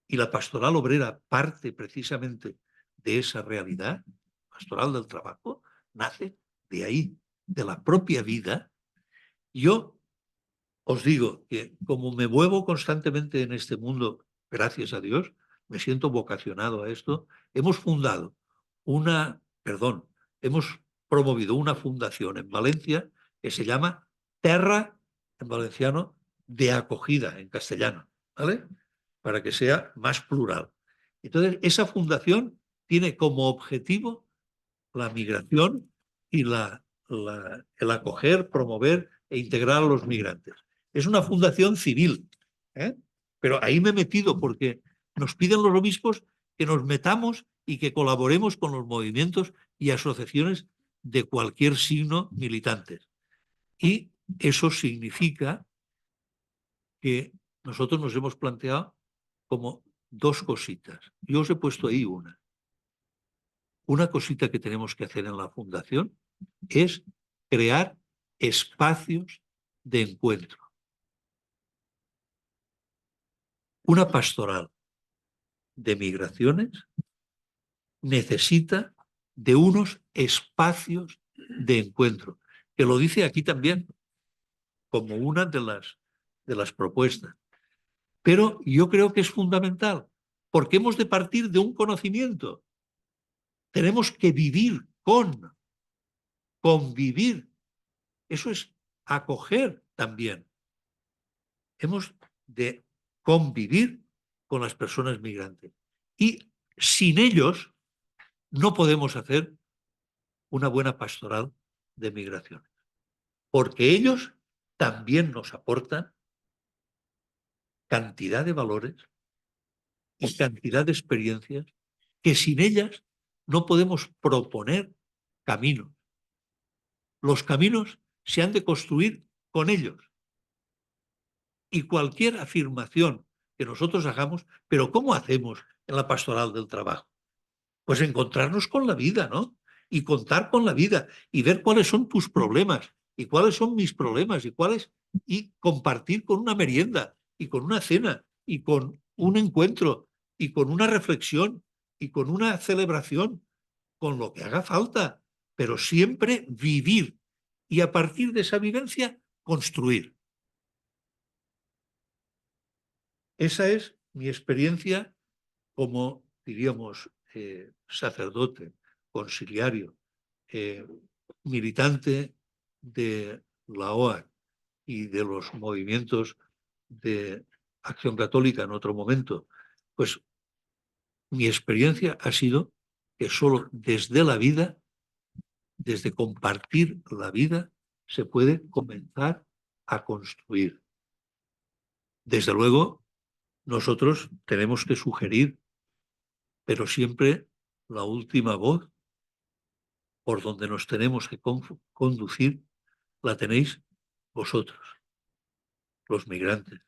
y la pastoral obrera parte precisamente de esa realidad, pastoral del trabajo, nace de ahí, de la propia vida. Yo os digo que como me muevo constantemente en este mundo, gracias a Dios, me siento vocacionado a esto, hemos promovido una fundación en Valencia que se llama Terra, en valenciano, de acogida, en castellano, ¿vale? Para que sea más plural. Entonces, esa fundación tiene como objetivo la migración y el acoger, promover e integrar a los migrantes. Es una fundación civil, ¿eh? Pero ahí me he metido porque nos piden los obispos que nos metamos y que colaboremos con los movimientos y asociaciones de cualquier signo militantes. Y eso significa que nosotros nos hemos planteado como dos cositas. Yo os he puesto ahí una. Una cosita que tenemos que hacer en la fundación es crear espacios de encuentro. Una pastoral de migraciones necesita de unos espacios de encuentro, que lo dice aquí también como una de las propuestas. Pero yo creo que es fundamental, porque hemos de partir de un conocimiento. Tenemos que vivir convivir. Eso es acoger también. Hemos de convivir con las personas migrantes. Y sin ellos no podemos hacer una buena pastoral de migraciones, porque ellos también nos aportan cantidad de valores y cantidad de experiencias que sin ellas no podemos proponer caminos. Los caminos se han de construir con ellos. Y cualquier afirmación que nosotros hagamos, pero ¿cómo hacemos en la pastoral del trabajo? Pues encontrarnos con la vida, ¿no? Y contar con la vida y ver cuáles son tus problemas y cuáles son mis problemas y compartir con una merienda y con una cena y con un encuentro y con una reflexión y con una celebración, con lo que haga falta, pero siempre vivir y a partir de esa vivencia construir. Esa es mi experiencia como, diríamos, sacerdote, conciliario, militante de la OAC y de los movimientos de Acción Católica en otro momento. Pues mi experiencia ha sido que solo desde la vida, desde compartir la vida, se puede comenzar a construir. Desde luego, nosotros tenemos que sugerir, pero siempre la última voz por donde nos tenemos que conducir la tenéis vosotros, los migrantes.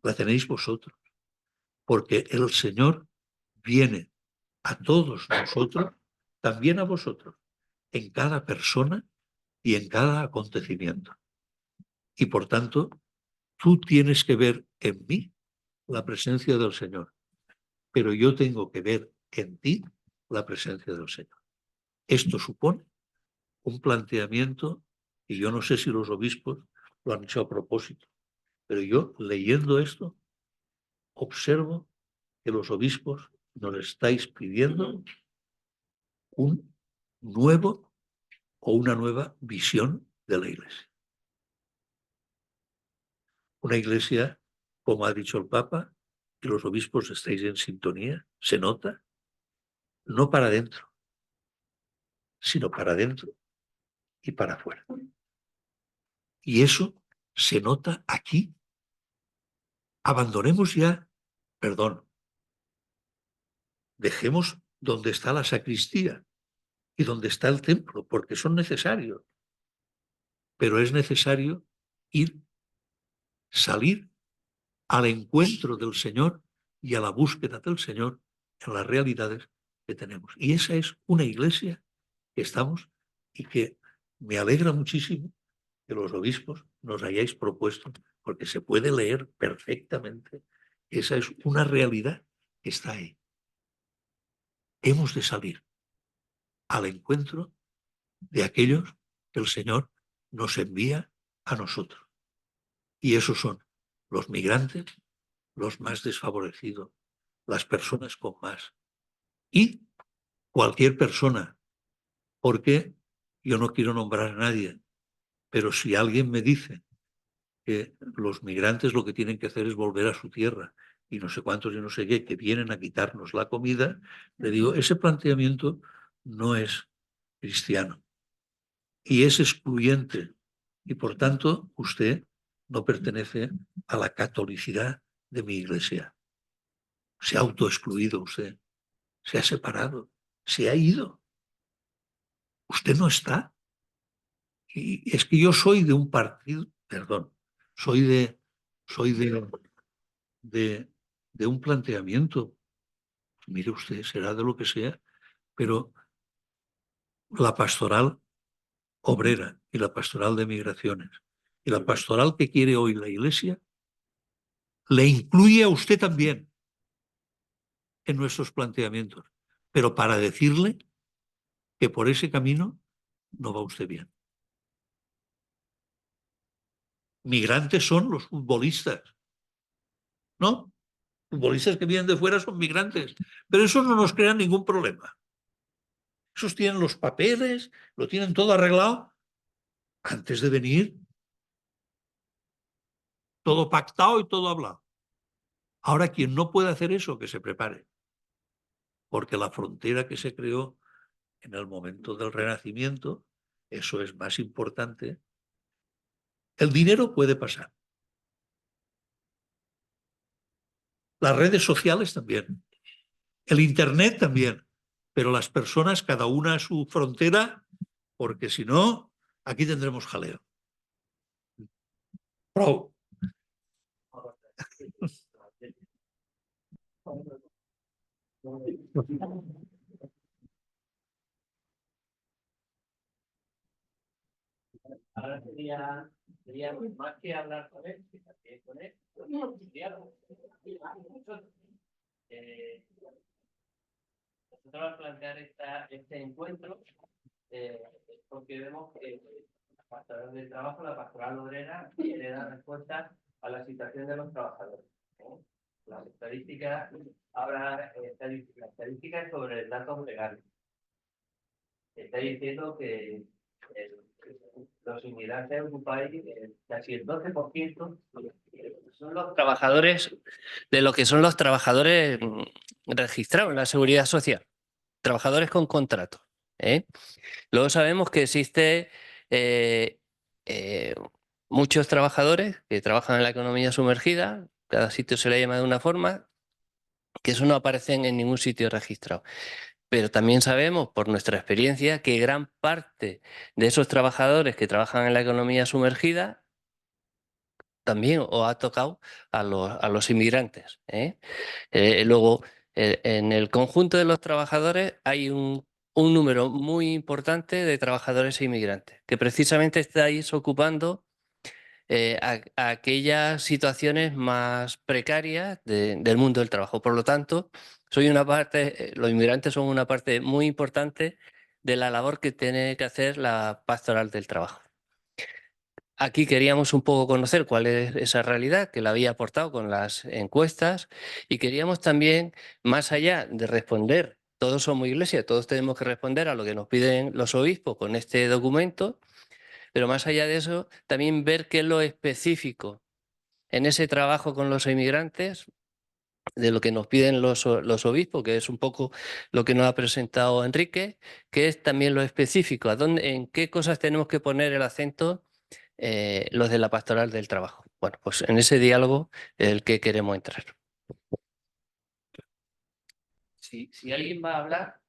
La tenéis vosotros, porque el Señor viene a todos nosotros, también a vosotros, en cada persona y en cada acontecimiento. Y por tanto, tú tienes que ver en mí la presencia del Señor, pero yo tengo que ver en ti la presencia del Señor. Esto supone un planteamiento, y yo no sé si los obispos lo han hecho a propósito, pero yo leyendo esto observo que los obispos nos estáis pidiendo un nuevo o una nueva visión de la Iglesia. Una Iglesia, como ha dicho el Papa, que los obispos estáis en sintonía, se nota, no para adentro, sino para adentro y para afuera. Y eso se nota aquí. Abandonemos ya, perdón, dejemos donde está la sacristía y donde está el templo, porque son necesarios. Pero es necesario salir al encuentro del Señor y a la búsqueda del Señor en las realidades que tenemos. Y esa es una iglesia que estamos y que me alegra muchísimo que los obispos nos hayáis propuesto, porque se puede leer perfectamente. Esa es una realidad que está ahí. Hemos de salir al encuentro de aquellos que el Señor nos envía a nosotros. Y esos son los migrantes, los más desfavorecidos, las personas con más. Y cualquier persona, porque yo no quiero nombrar a nadie, pero si alguien me dice que los migrantes lo que tienen que hacer es volver a su tierra y no sé cuántos y no sé qué, que vienen a quitarnos la comida, le digo, ese planteamiento no es cristiano y es excluyente y por tanto usted no pertenece a la catolicidad de mi iglesia. Se ha autoexcluido usted, se ha separado, se ha ido. Usted no está. Y es que yo soy de un partido, perdón, soy de un planteamiento. Mire usted, será de lo que sea, pero la pastoral obrera y la pastoral de migraciones y la pastoral que quiere hoy la Iglesia le incluye a usted también en nuestros planteamientos, pero para decirle que por ese camino no va usted bien. Migrantes son los futbolistas, ¿no? Futbolistas que vienen de fuera son migrantes, pero eso no nos crea ningún problema. Esos tienen los papeles, lo tienen todo arreglado antes de venir, todo pactado y todo hablado. Ahora, quien no puede hacer eso, que se prepare, porque la frontera que se creó en el momento del Renacimiento, eso es más importante. El dinero puede pasar. Las redes sociales también. El Internet también, pero las personas, cada una a su frontera, porque si no, aquí tendremos jaleo. Prou. Ahora sería más que hablar con él, que también con él, nosotros al plantear este encuentro, porque vemos que la pastoral del trabajo, la pastoral obrera, quiere dar respuesta a la situación de los trabajadores. Las estadísticas, ahora la estadística es sobre datos legales. Está diciendo que los inmigrantes ocupáis casi el 12% son los trabajadores de lo que son los trabajadores registrados en la Seguridad Social, trabajadores con contrato. Luego sabemos que existe muchos trabajadores que trabajan en la economía sumergida, cada sitio se le llama de una forma, que eso no aparecen en ningún sitio registrado. Pero también sabemos, por nuestra experiencia, que gran parte de esos trabajadores que trabajan en la economía sumergida también os ha tocado a los inmigrantes. Luego, en el conjunto de los trabajadores hay un número muy importante de trabajadores inmigrantes, que precisamente estáis ocupando aquellas situaciones más precarias del mundo del trabajo. Por lo tanto, los inmigrantes son una parte muy importante de la labor que tiene que hacer la pastoral del trabajo. Aquí queríamos un poco conocer cuál es esa realidad que la había aportado con las encuestas y queríamos también, más allá de responder, todos somos iglesia, todos tenemos que responder a lo que nos piden los obispos con este documento, pero más allá de eso, también ver qué es lo específico en ese trabajo con los inmigrantes, de lo que nos piden los obispos, que es un poco lo que nos ha presentado Enrique, que es también lo específico, en qué cosas tenemos que poner el acento los de la pastoral del trabajo. Bueno, pues en ese diálogo es el que queremos entrar. Si alguien va a hablar,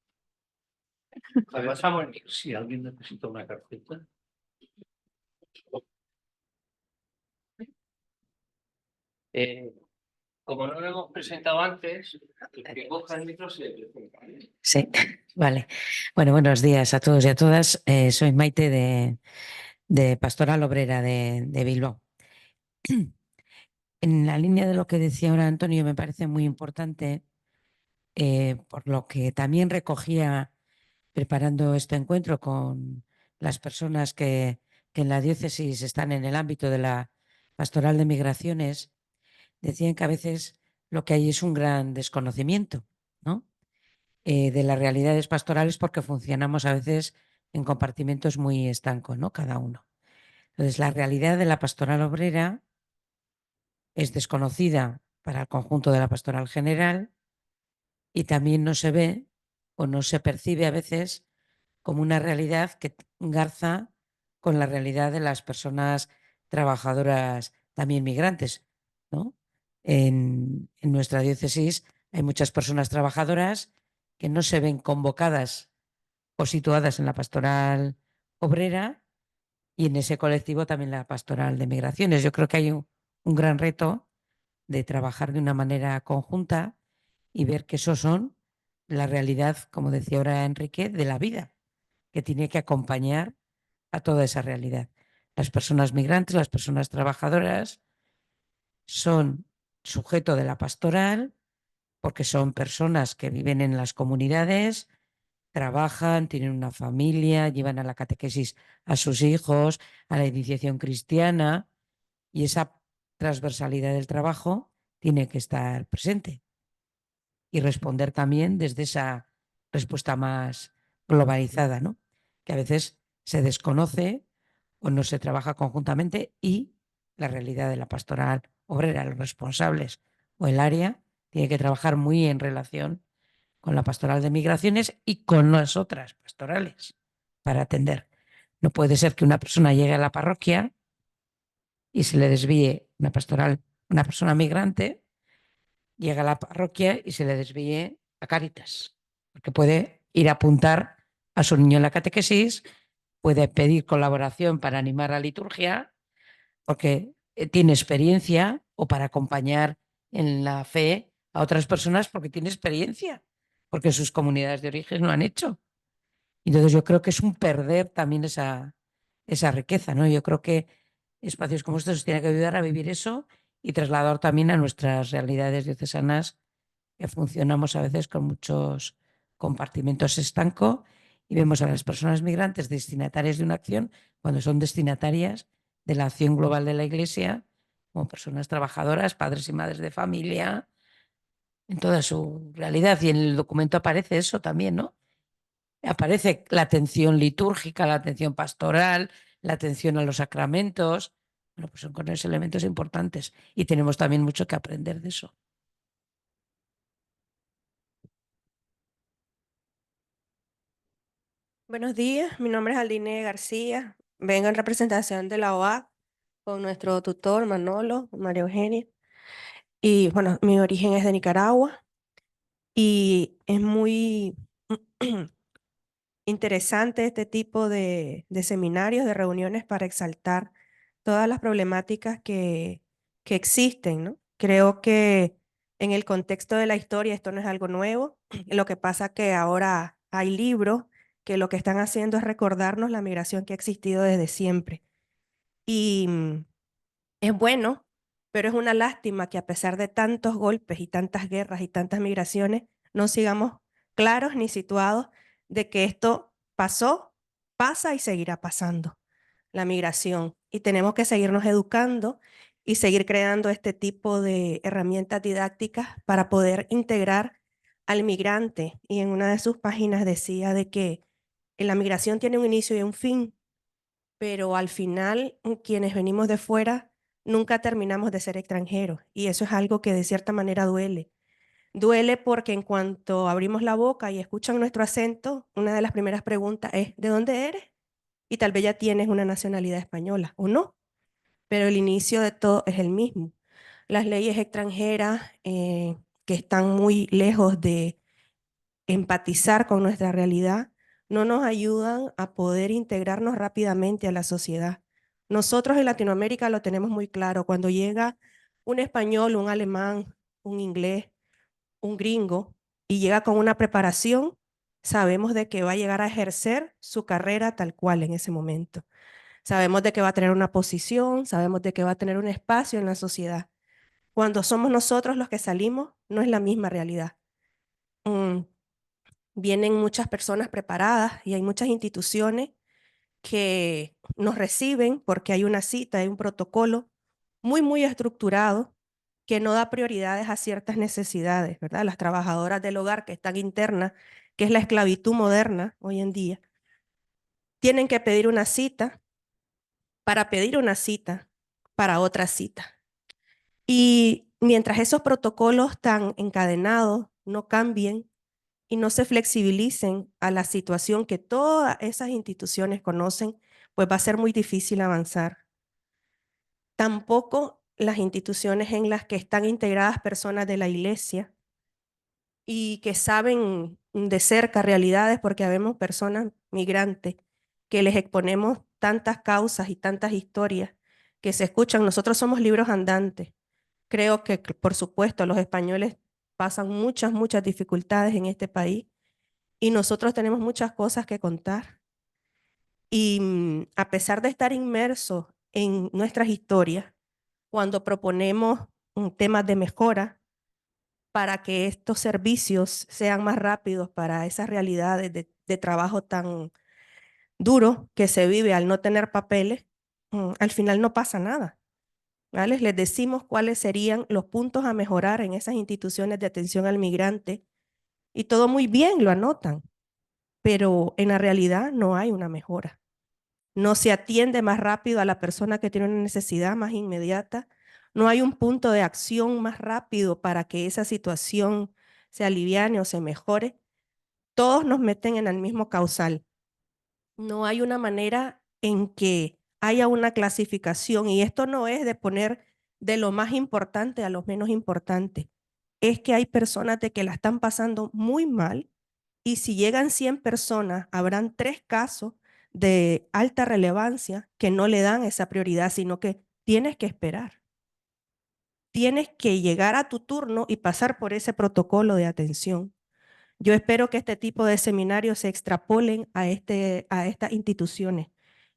le pasamos el micro. Si alguien necesita una carpeta. Como no lo hemos presentado antes, el que coja el micro se presenta. Sí, vale. Bueno, buenos días a todos y a todas. Soy Maite de Pastoral Obrera de Bilbao. En la línea de lo que decía ahora Antonio, me parece muy importante, por lo que también recogía preparando este encuentro con las personas que en la diócesis están en el ámbito de la pastoral de migraciones, decían que a veces lo que hay es un gran desconocimiento, ¿no? De las realidades pastorales, porque funcionamos a veces en compartimentos muy estancos, ¿no? Cada uno. Entonces, la realidad de la pastoral obrera es desconocida para el conjunto de la pastoral general y también no se ve o no se percibe a veces como una realidad que engarza con la realidad de las personas trabajadoras también migrantes, ¿no? En nuestra diócesis hay muchas personas trabajadoras que no se ven convocadas o situadas en la pastoral obrera y en ese colectivo también la pastoral de migraciones. Yo creo que hay un gran reto de trabajar de una manera conjunta y ver que eso son la realidad, como decía ahora Enrique, de la vida, que tiene que acompañar a toda esa realidad. Las personas migrantes, las personas trabajadoras son sujeto de la pastoral porque son personas que viven en las comunidades, trabajan, tienen una familia, llevan a la catequesis a sus hijos, a la iniciación cristiana, y esa transversalidad del trabajo tiene que estar presente y responder también desde esa respuesta más globalizada, ¿no? Que a veces se desconoce o no se trabaja conjuntamente y la realidad de la pastoral obrera, los responsables o el área tiene que trabajar muy en relación con la pastoral de migraciones y con las otras pastorales para atender. No puede ser que una persona llegue a la parroquia y se le desvíe una pastoral, una persona migrante, llega a la parroquia y se le desvíe a Cáritas, porque puede ir a apuntar a su niño en la catequesis, puede pedir colaboración para animar la liturgia, porque tiene experiencia, o para acompañar en la fe a otras personas porque tiene experiencia, porque sus comunidades de origen lo han hecho. Entonces yo creo que es un perder también esa riqueza, ¿no? Yo creo que espacios como estos nos tienen que ayudar a vivir eso y trasladar también a nuestras realidades diocesanas, que funcionamos a veces con muchos compartimentos estanco y vemos a las personas migrantes destinatarias de una acción cuando son destinatarias de la acción global de la Iglesia, como personas trabajadoras, padres y madres de familia, en toda su realidad. Y en el documento aparece eso también, ¿no? Aparece la atención litúrgica, la atención pastoral, la atención a los sacramentos. Bueno, pues son con esos elementos importantes y tenemos también mucho que aprender de eso. Buenos días, mi nombre es Aldine García. Vengo en representación de la OAC con nuestro tutor Manolo, María Eugenia. Y bueno, mi origen es de Nicaragua y es muy interesante este tipo de seminarios, de reuniones para exaltar todas las problemáticas que existen, ¿no? Creo que en el contexto de la historia esto no es algo nuevo. Lo que pasa que ahora hay libros que lo que están haciendo es recordarnos la migración que ha existido desde siempre. Y es bueno, pero es una lástima que a pesar de tantos golpes y tantas guerras y tantas migraciones, no sigamos claros ni situados de que esto pasó, pasa y seguirá pasando, la migración. Y tenemos que seguirnos educando y seguir creando este tipo de herramientas didácticas para poder integrar al migrante. Y en una de sus páginas decía de que la migración tiene un inicio y un fin, pero al final quienes venimos de fuera nunca terminamos de ser extranjeros y eso es algo que de cierta manera duele. Duele porque en cuanto abrimos la boca y escuchan nuestro acento, una de las primeras preguntas es ¿de dónde eres? Y tal vez ya tienes una nacionalidad española o no, pero el inicio de todo es el mismo. Las leyes extranjeras que están muy lejos de empatizar con nuestra realidad, no nos ayudan a poder integrarnos rápidamente a la sociedad. Nosotros en Latinoamérica lo tenemos muy claro. Cuando llega un español, un alemán, un inglés, un gringo, y llega con una preparación, sabemos de que va a llegar a ejercer su carrera tal cual en ese momento. Sabemos de que va a tener una posición, sabemos de que va a tener un espacio en la sociedad. Cuando somos nosotros los que salimos, no es la misma realidad. Vienen muchas personas preparadas y hay muchas instituciones que nos reciben porque hay una cita, hay un protocolo muy estructurado que no da prioridades a ciertas necesidades, ¿verdad? Las trabajadoras del hogar que están internas, que es la esclavitud moderna hoy en día, tienen que pedir una cita para pedir una cita para otra cita. Y mientras esos protocolos están encadenados, no cambien, y no se flexibilicen a la situación que todas esas instituciones conocen, pues va a ser muy difícil avanzar. Tampoco las instituciones en las que están integradas personas de la iglesia y que saben de cerca realidades, porque habemos personas migrantes que les exponemos tantas causas y tantas historias que se escuchan. Nosotros somos libros andantes. Creo que, por supuesto, los españoles pasan muchas dificultades en este país y nosotros tenemos muchas cosas que contar. Y a pesar de estar inmersos en nuestras historias, cuando proponemos temas de mejora para que estos servicios sean más rápidos para esas realidades de trabajo tan duro que se vive al no tener papeles, al final no pasa nada, ¿vale? Les decimos cuáles serían los puntos a mejorar en esas instituciones de atención al migrante y todo muy bien, lo anotan, pero en la realidad no hay una mejora. No se atiende más rápido a la persona que tiene una necesidad más inmediata. No hay un punto de acción más rápido para que esa situación se aliviane o se mejore. Todos nos meten en el mismo causal. No hay una manera en que haya una clasificación y esto no es de poner de lo más importante a lo menos importante. es que hay personas de que la están pasando muy mal y si llegan 100 personas, habrán 3 casos de alta relevancia que no le dan esa prioridad, sino que tienes que esperar. Tienes que llegar a tu turno y pasar por ese protocolo de atención. Yo espero que este tipo de seminarios se extrapolen a estas instituciones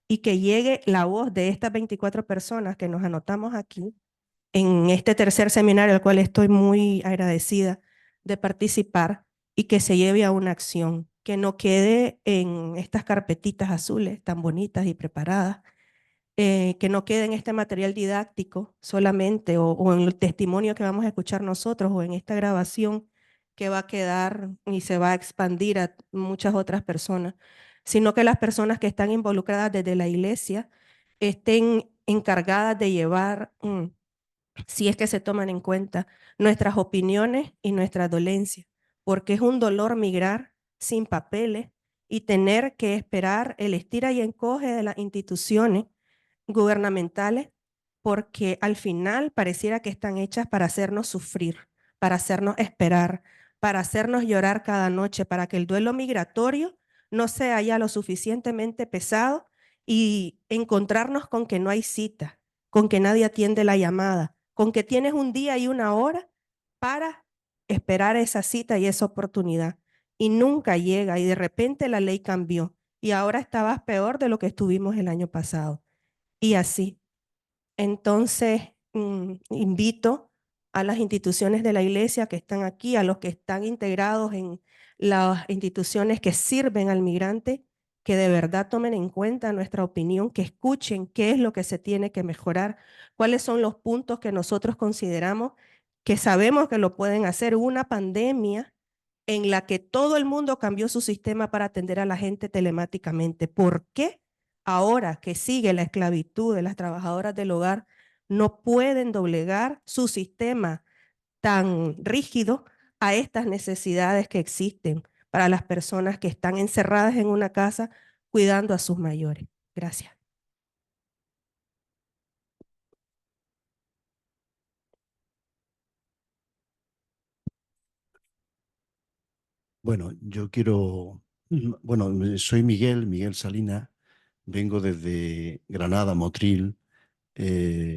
y que llegue la voz de estas 24 personas que nos anotamos aquí en este tercer seminario, al cual estoy muy agradecida de participar y que se lleve a una acción, que no quede en estas carpetitas azules tan bonitas y preparadas, que no quede en este material didáctico solamente o en el testimonio que vamos a escuchar nosotros o en esta grabación que va a quedar y se va a expandir a muchas otras personas, sino que las personas que están involucradas desde la iglesia estén encargadas de llevar, si es que se toman en cuenta, nuestras opiniones y nuestras dolencias, porque es un dolor migrar sin papeles y tener que esperar el estira y encoge de las instituciones gubernamentales, porque al final pareciera que están hechas para hacernos sufrir, para hacernos esperar, para hacernos llorar cada noche, para que el duelo migratorio no sea ya lo suficientemente pesado y encontrarnos con que no hay cita, con que nadie atiende la llamada, con que tienes un día y una hora para esperar esa cita y esa oportunidad y nunca llega y de repente la ley cambió y ahora estabas peor de lo que estuvimos el año pasado. Y así. Entonces, invito a las instituciones de la iglesia que están aquí, a los que están integrados en las instituciones que sirven al migrante, que de verdad tomen en cuenta nuestra opinión, que escuchen qué es lo que se tiene que mejorar, cuáles son los puntos que nosotros consideramos que sabemos que lo pueden hacer. Hubo una pandemia en la que todo el mundo cambió su sistema para atender a la gente telemáticamente. ¿Por qué? Ahora que sigue la esclavitud de las trabajadoras del hogar, no pueden doblegar su sistema tan rígido a estas necesidades que existen para las personas que están encerradas en una casa cuidando a sus mayores. Gracias. Bueno, yo quiero, bueno, soy Miguel Salinas, vengo desde Granada, Motril,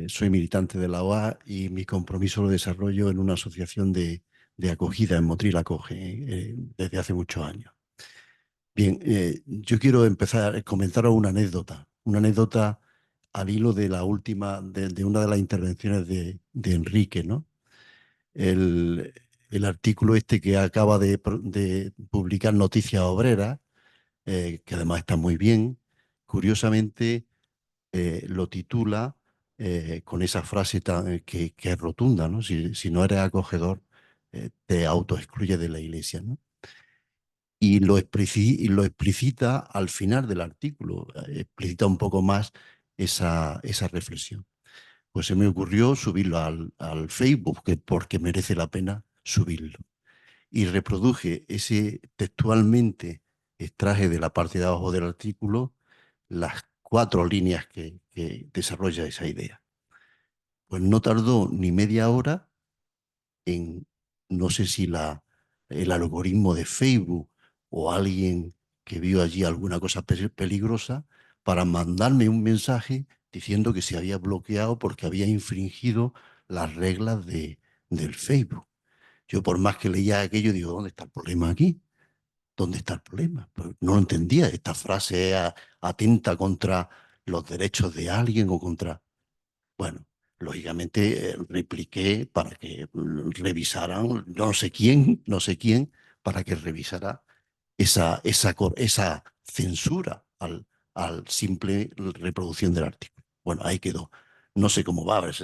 soy militante de la OA y mi compromiso lo desarrollo en una asociación de acogida en Motril Acoge desde hace muchos años. Bien, yo quiero empezar a comentaros una anécdota al hilo de la última, de una de las intervenciones de Enrique, ¿no? El artículo este que acaba de publicar Noticias Obreras, que además está muy bien, curiosamente lo titula con esa frase que es rotunda, ¿no? Si no eres acogedor, te autoexcluyes de la iglesia, ¿no? Y lo explicita al final del artículo, explicita un poco más esa reflexión. Pues se me ocurrió subirlo al Facebook, porque merece la pena subirlo. Y reproduje textualmente, extraje de la parte de abajo del artículo, las 4 líneas que desarrolla esa idea. Pues no tardó ni media hora en, no sé si el algoritmo de Facebook o alguien que vio allí alguna cosa peligrosa, para mandarme un mensaje diciendo que se había bloqueado porque había infringido las reglas del Facebook. Yo por más que leía aquello, digo, ¿dónde está el problema aquí? ¿Dónde está el problema? Pues no lo entendía. Esta frase atenta contra los derechos de alguien o contra... Bueno, lógicamente repliqué para que revisaran, no sé quién, para que revisara esa censura al simple reproducción del artículo. Bueno, ahí quedó. No sé cómo va, a ver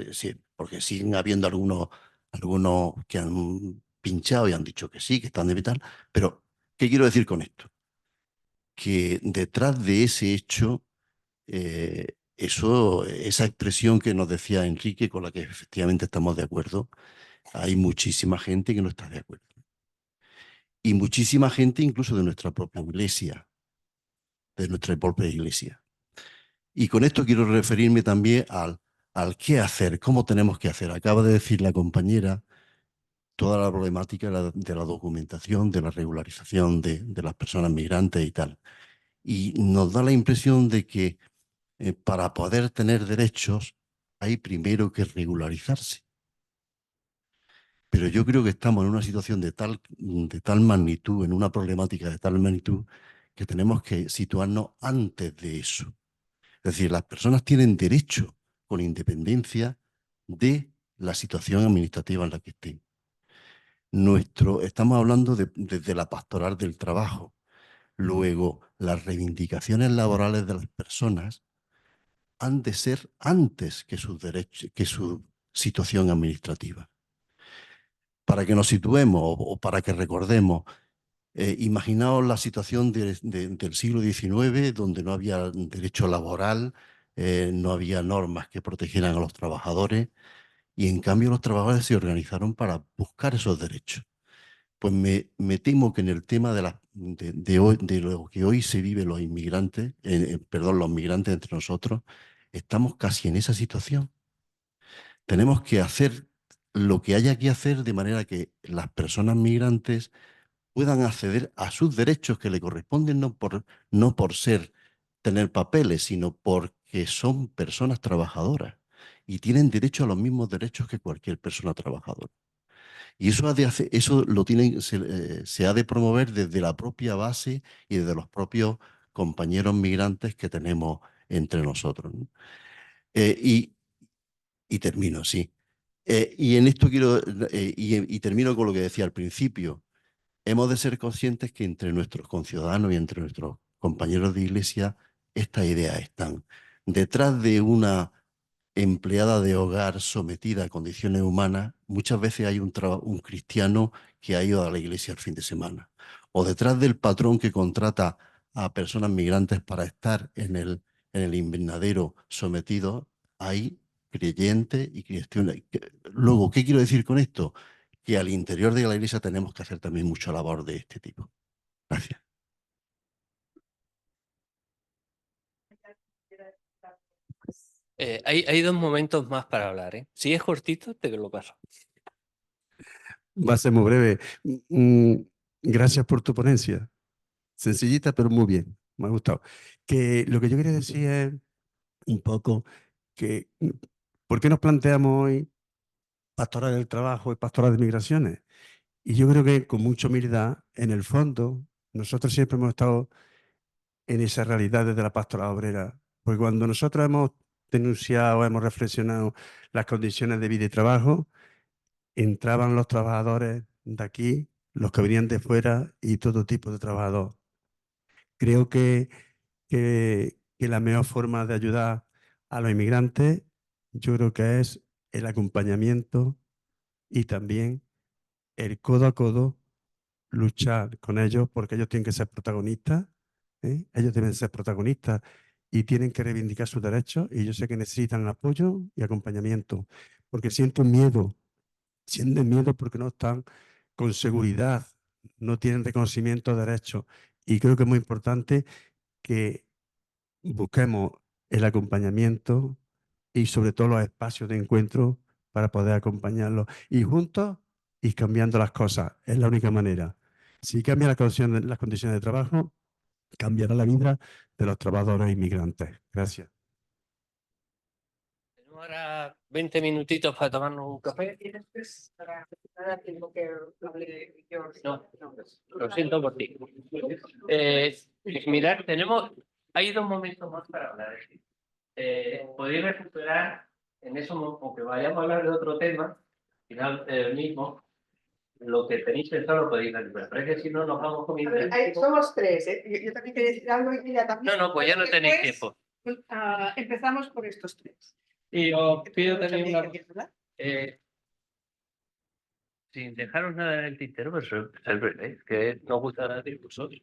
porque siguen habiendo algunos que han pinchado y han dicho que sí, que están de tal. Pero, ¿qué quiero decir con esto? Que detrás de ese hecho, esa expresión que nos decía Enrique, con la que efectivamente estamos de acuerdo, hay muchísima gente que no está de acuerdo. Y muchísima gente incluso de nuestra propia iglesia. Y con esto quiero referirme también al qué hacer, cómo tenemos que hacer. Acaba de decir la compañera toda la problemática de la documentación, de la regularización de las personas migrantes y tal. Y nos da la impresión de que para poder tener derechos hay primero que regularizarse. Pero yo creo que estamos en una situación de tal magnitud, en una problemática de tal magnitud, que tenemos que situarnos antes de eso. Es decir, las personas tienen derecho con independencia de la situación administrativa en la que estén. Estamos hablando desde la pastoral del trabajo. Luego, las reivindicaciones laborales de las personas han de ser antes que sus derechos, que su situación administrativa. Para que nos situemos o para que recordemos, imaginaos la situación del siglo XIX, donde no había derecho laboral, no había normas que protegieran a los trabajadores, y en cambio los trabajadores se organizaron para buscar esos derechos. Pues me temo que en el tema de lo que hoy se vive los inmigrantes, los migrantes entre nosotros, estamos casi en esa situación. Tenemos que hacer lo que haya que hacer de manera que las personas migrantes puedan acceder a sus derechos que le corresponden no por tener papeles, sino porque son personas trabajadoras y tienen derecho a los mismos derechos que cualquier persona trabajadora. Y eso se ha de promover desde la propia base y desde los propios compañeros migrantes que tenemos entre nosotros, ¿no? Y termino, sí. Y en esto y termino con lo que decía al principio. Hemos de ser conscientes que entre nuestros conciudadanos y entre nuestros compañeros de iglesia, estas ideas están. Detrás de una empleada de hogar sometida a condiciones humanas, muchas veces hay un cristiano que ha ido a la iglesia el fin de semana. O detrás del patrón que contrata a personas migrantes para estar en el invernadero sometidos, hay creyentes y cristianos. Luego, ¿qué quiero decir con esto? Que al interior de la iglesia tenemos que hacer también mucha labor de este tipo. Gracias. Hay dos momentos más para hablar, ¿eh? Si es cortito, te lo paso. Va a ser muy breve. Gracias por tu ponencia. Sencillita, pero muy bien. Me ha gustado. Que lo que yo quería decir es un poco que ¿por qué nos planteamos hoy pastoral del trabajo y pastoral de migraciones? Y yo creo que con mucha humildad, en el fondo, nosotros siempre hemos estado en esa realidad desde la pastoral obrera. Porque cuando nosotros hemos denunciado, hemos reflexionado las condiciones de vida y trabajo, entraban los trabajadores de aquí, los que venían de fuera y todo tipo de trabajadores. Creo que la mejor forma de ayudar a los inmigrantes, yo creo que es el acompañamiento y también el codo a codo luchar con ellos, porque ellos tienen que ser protagonistas, ¿eh? Ellos deben ser protagonistas y tienen que reivindicar sus derechos, y yo sé que necesitan apoyo y acompañamiento, porque sienten miedo porque no están con seguridad, no tienen reconocimiento de derechos, y creo que es muy importante que busquemos el acompañamiento y sobre todo los espacios de encuentro para poder acompañarlos y juntos ir cambiando las cosas. Es la única manera. Si cambia las condiciones de trabajo, cambiará la vida de los trabajadores inmigrantes. Gracias. Tenemos ahora 20 minutitos para tomarnos un café. No, lo siento por ti. Mirad, hay dos momentos más para hablar. Podéis recuperar en eso, aunque vayamos a hablar de otro tema, al final mismo, lo que tenéis pensado lo podéis recuperar. Pero es que si no, nos vamos comiendo. Somos tres, ¿eh? Yo también quería decir algo y ella también. No, pues ya no tenéis tiempo. Empezamos por estos tres. Y os pido también una También, ¿verdad? sin dejaros nada en el tintero, pero es que nos gusta a vosotros.